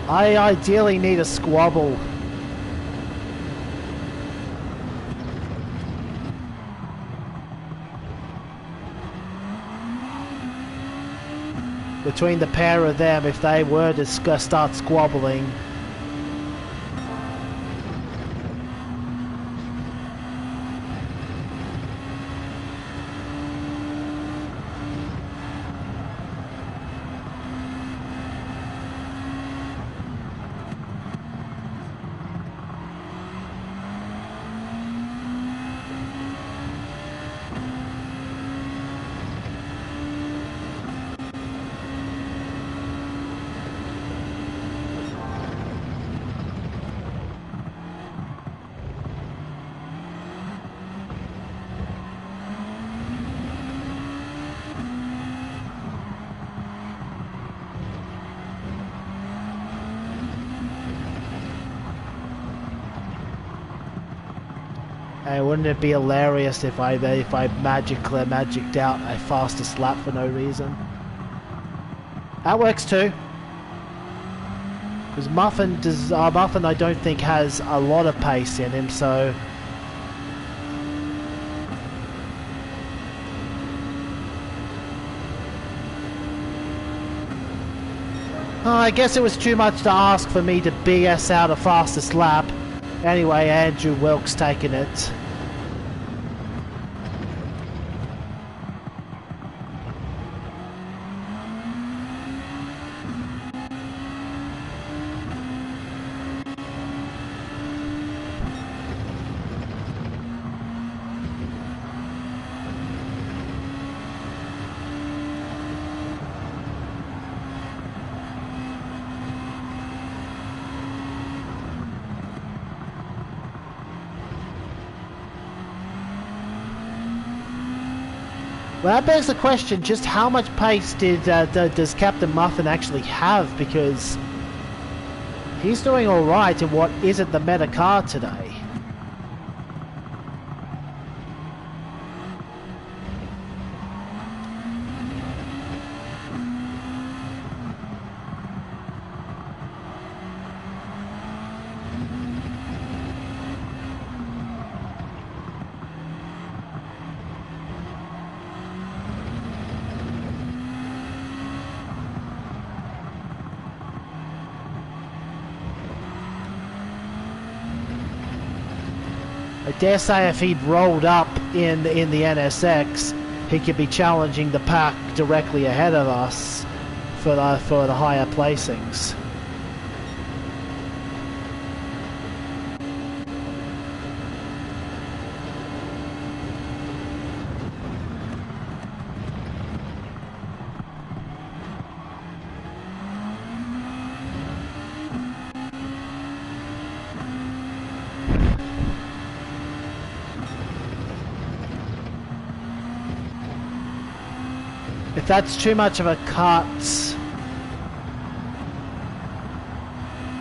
S1: I ideally need a squabble. Between the pair of them, if they were to start squabbling. Hey, wouldn't it be hilarious if I magicked out a fastest lap for no reason? That works too. Because Muffin I don't think has a lot of pace in him, so Oh, I guess it was too much to ask for me to BS out a fastest lap. Anyway, Andrew Wilkes taking it. Well, that begs the question, just how much pace does Captain Muffin actually have? Because he's doing alright in what isn't the meta car today. I dare say if he'd rolled up in the NSX, he could be challenging the pack directly ahead of us for the higher placings. If that's too much of a cut...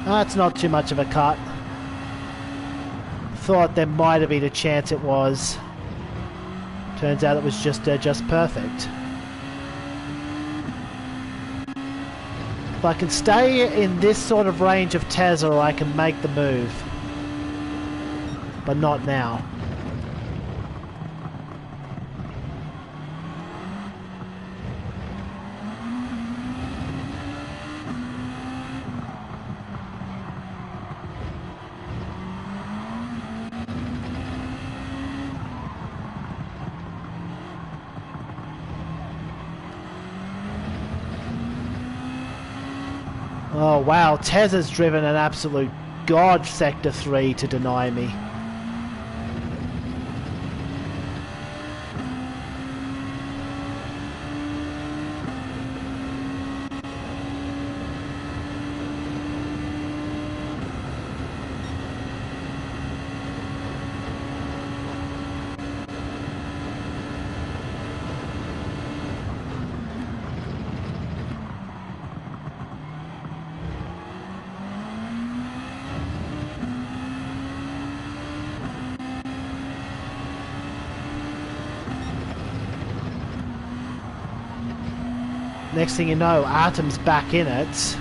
S1: That's not too much of a cut. Thought there might have been a chance it was. Turns out it was just perfect. If I can stay in this sort of range of Tesla, I can make the move. But not now. Oh wow, Tez has driven an absolute god Sector 3 to deny me. Next thing you know, Atom's back in it.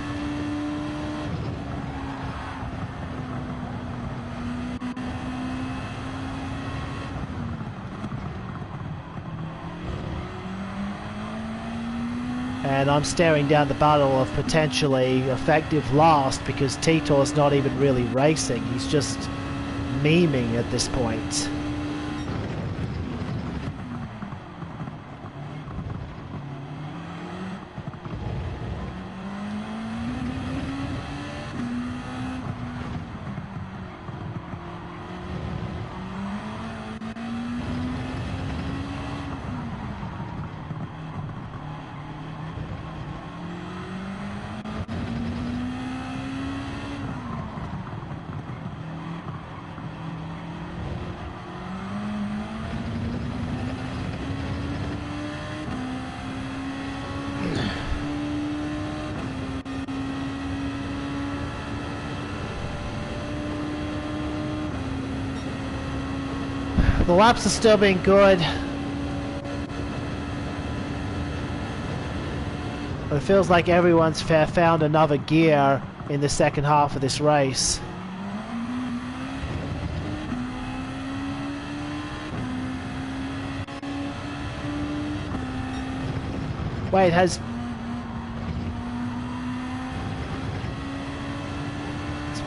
S1: And I'm staring down the barrel of potentially effective last because Titor's not even really racing. He's just memeing at this point. The laps are still being good. But it feels like everyone's found another gear in the second half of this race. Wait,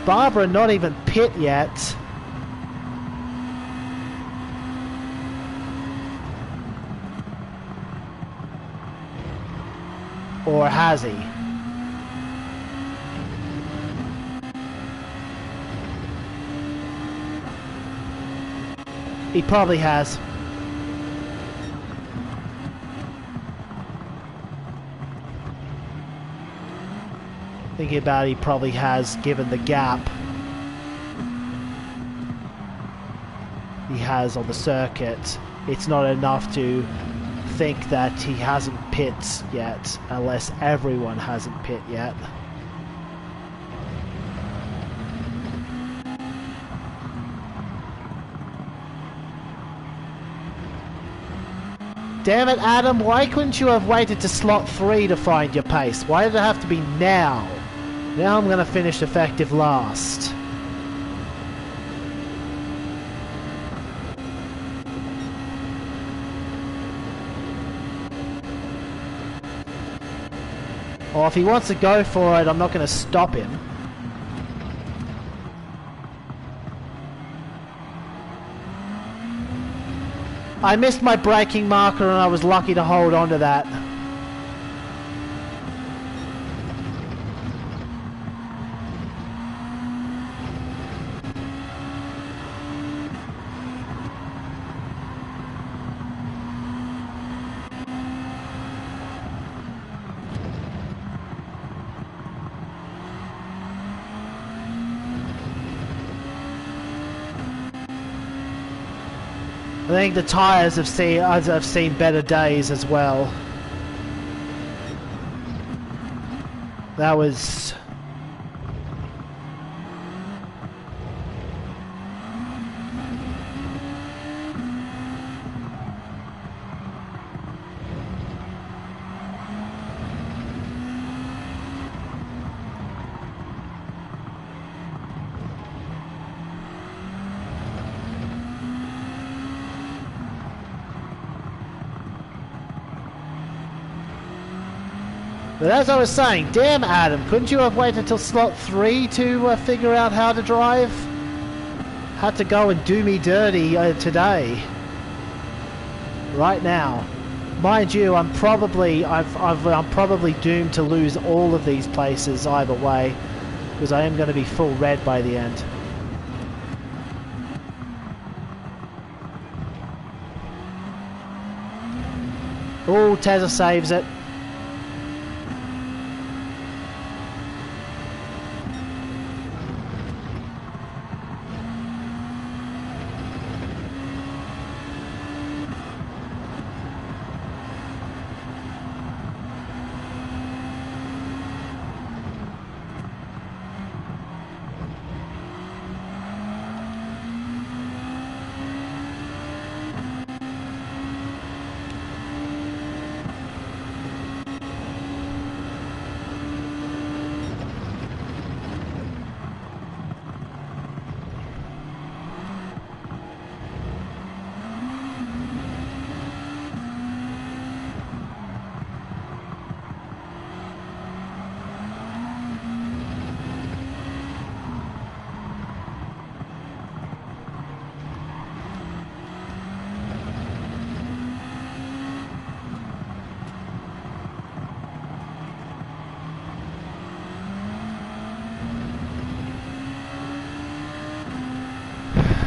S1: Barbara not even pit yet. Or has he? He probably has. Thinking about it, he probably has, given the gap he has on the circuit. It's not enough to think that he hasn't pit yet, unless everyone hasn't pit yet. Damn it, Adam, why couldn't you have waited to slot 3 to find your pace? Why did it have to be now? Now I'm going to finish effective last. Or if he wants to go for it, I'm not going to stop him. I missed my braking marker and I was lucky to hold on to that. I think the tyres have seen better days as well. That was... But as I was saying, damn Adam, couldn't you have waited till slot 3 to figure out how to drive? Had to go and do me dirty today. Right now. Mind you, I'm probably doomed to lose all of these places either way, because I am going to be full red by the end. Oh, Tezza saves it.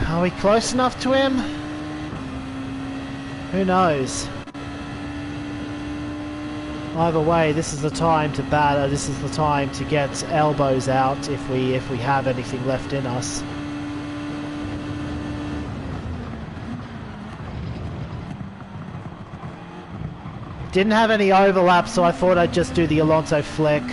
S1: Are we close enough to him? Who knows? Either way, this is the time to batter. This is the time to get elbows out if we have anything left in us. Didn't have any overlap, so I thought I'd just do the Alonso flick.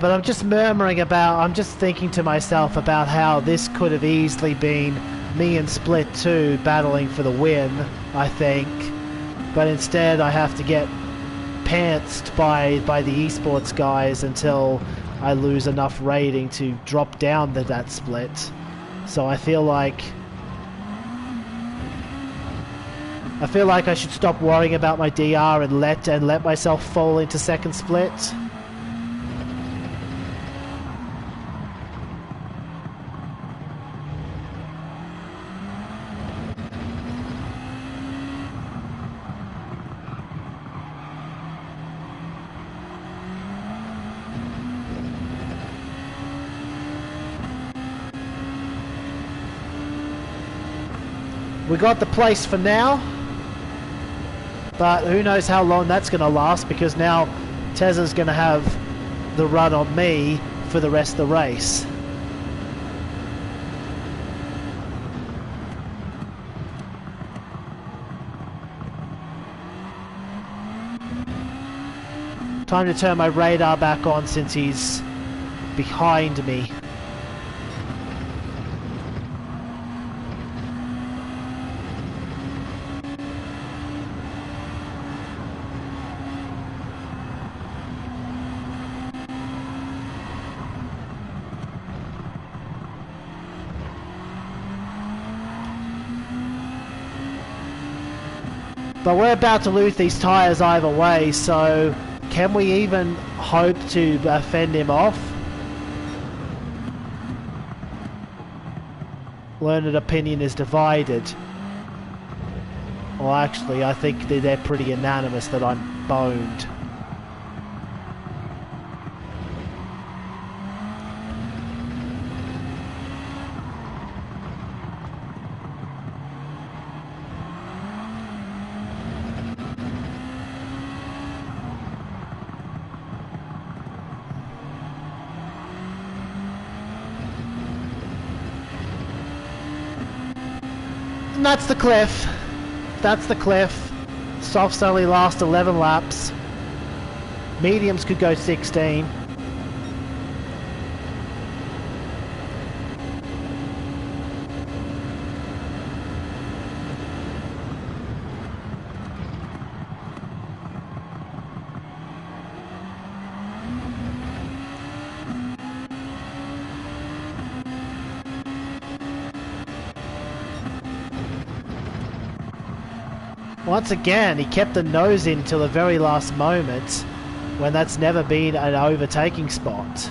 S1: But I'm just I'm just thinking to myself about how this could have easily been me and Split 2 battling for the win, I think. But instead I have to get pantsed by the esports guys until I lose enough rating to drop down to that split. So I feel like I should stop worrying about my DR and let myself fall into second split. We got the place for now, but who knows how long that's going to last, because now Tezza's going to have the run on me for the rest of the race. Time to turn my radar back on since he's behind me. But we're about to lose these tyres either way, so can we even hope to fend him off? Learned opinion is divided. Well, actually, I think they're pretty unanimous that I'm boned. And that's the cliff. That's the cliff. Softs only last 11 laps. Mediums could go 16. Once again, he kept the nose in till the very last moment, when that's never been an overtaking spot.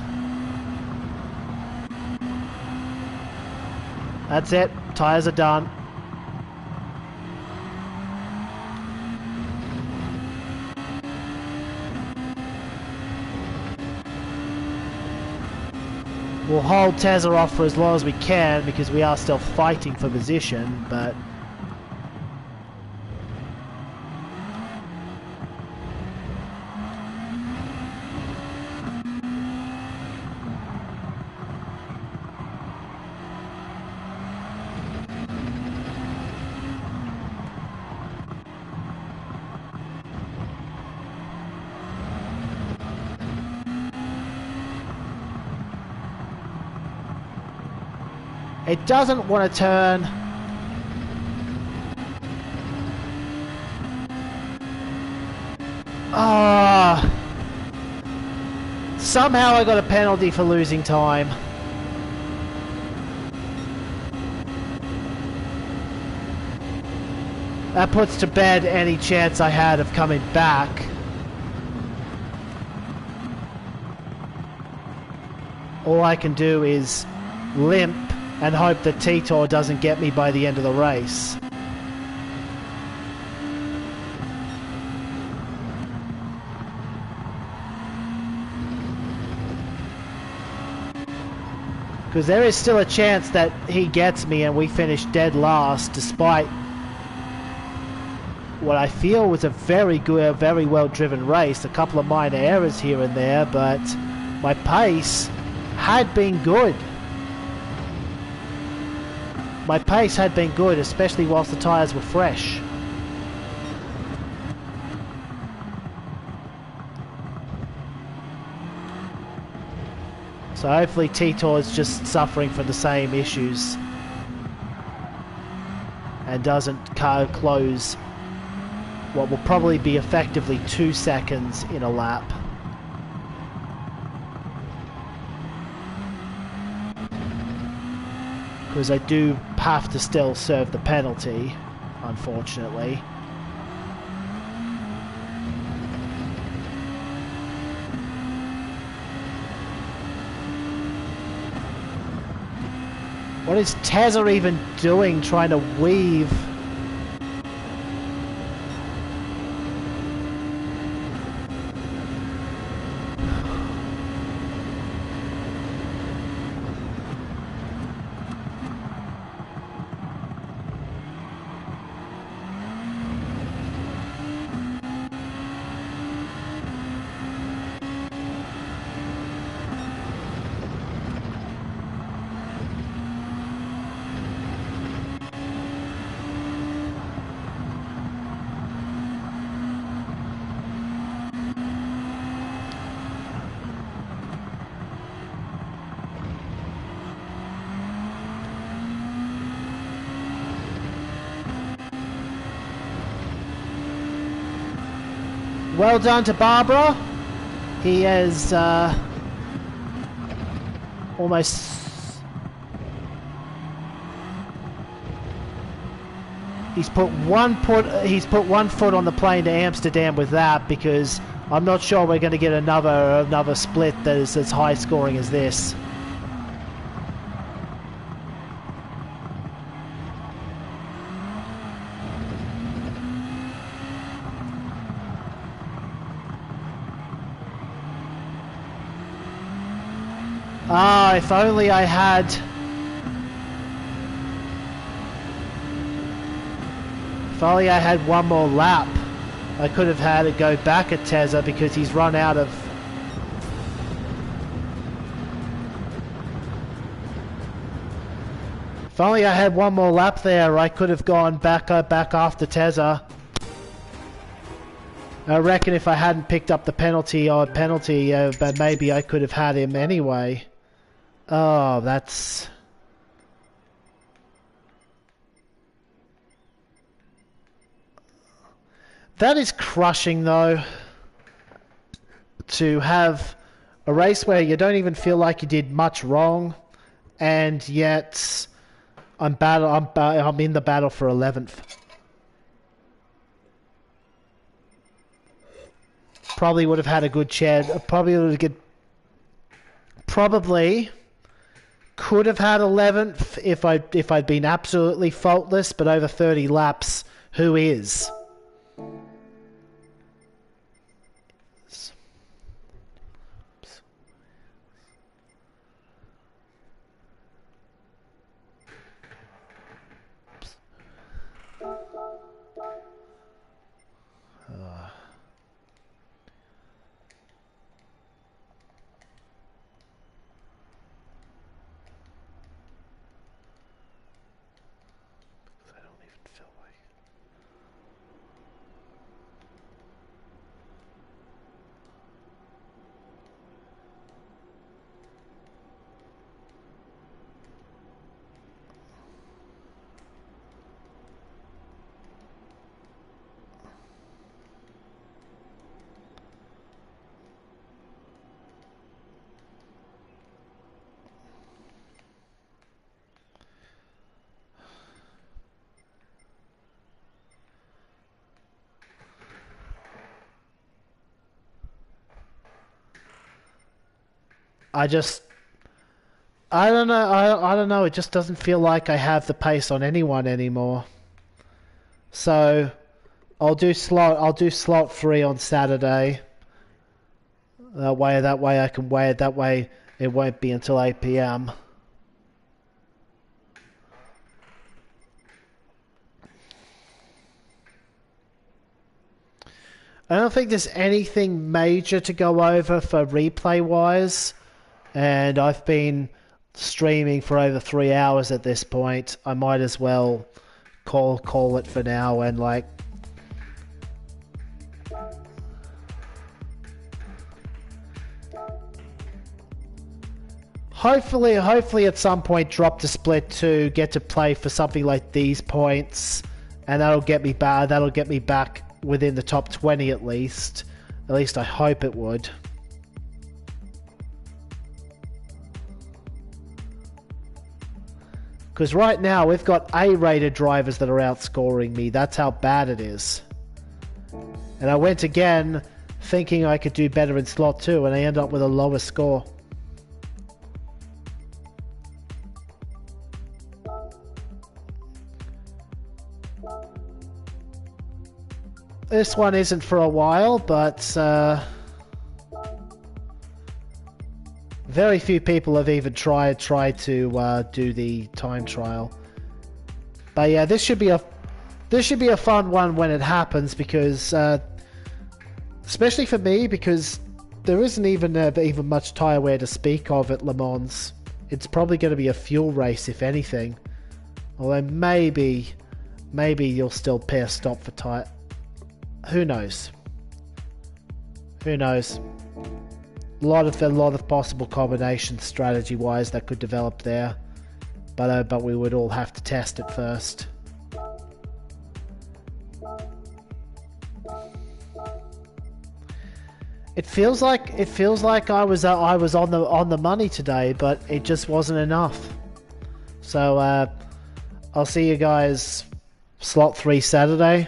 S1: That's it. Tyres are done. We'll hold Tezza off for as long as we can because we are still fighting for position, but it doesn't want to turn. Somehow I got a penalty for losing time. That puts to bed any chance I had of coming back. All I can do is limp and hope that Titor doesn't get me by the end of the race. Because there is still a chance that he gets me and we finish dead last, despite what I feel was a very good, very well driven race. A couple of minor errors here and there, but my pace had been good. My pace had been good, especially whilst the tyres were fresh. So hopefully Titor is just suffering from the same issues and doesn't close what will probably be effectively 2 seconds in a lap. Because I do have to still serve the penalty, unfortunately. What is Tezza even doing trying to weave? Well done to Barbara. He has almost... He's put one foot on the plane to Amsterdam with that, because I'm not sure we're going to get another split that is as high scoring as this. Ah, if only I had... If only I had one more lap. I could have had to go back at Tezza because he's run out of... If only I had one more lap there, I could have gone back after Tezza. I reckon if I hadn't picked up the penalty, but maybe I could have had him anyway. Oh, that's... That is crushing, though. To have a race where you don't even feel like you did much wrong, and yet I'm in the battle for 11th. Probably would have had a good chance. Probably could have had 11th if I'd been absolutely faultless, but over 30 laps, who is? I don't know. I don't know. It just doesn't feel like I have the pace on anyone anymore. So I'll do slot 3 on Saturday. That way I can wait. That way it won't be until 8 p.m. I don't think there's anything major to go over for replay wise. And I've been streaming for over 3 hours at this point. I might as well call it for now and like... Hopefully at some point drop to split 2, get to play for something like these points, and that'll get me back within the top 20 at least. At least I hope it would. Because right now we've got A-rated drivers that are outscoring me. That's how bad it is. And I went again thinking I could do better in slot 2, and I end up with a lower score. This one isn't for a while, but very few people have even tried to do the time trial. But yeah, this should be a fun one when it happens, because especially for me, because there isn't even much tyre wear to speak of at Le Mans. It's probably going to be a fuel race, if anything. Although maybe you'll still pair stop for tyre. Who knows? Who knows? A lot of possible combinations strategy-wise that could develop there, but we would all have to test it first. It feels like I was on the money today, but it just wasn't enough. So I'll see you guys slot 3 Saturday.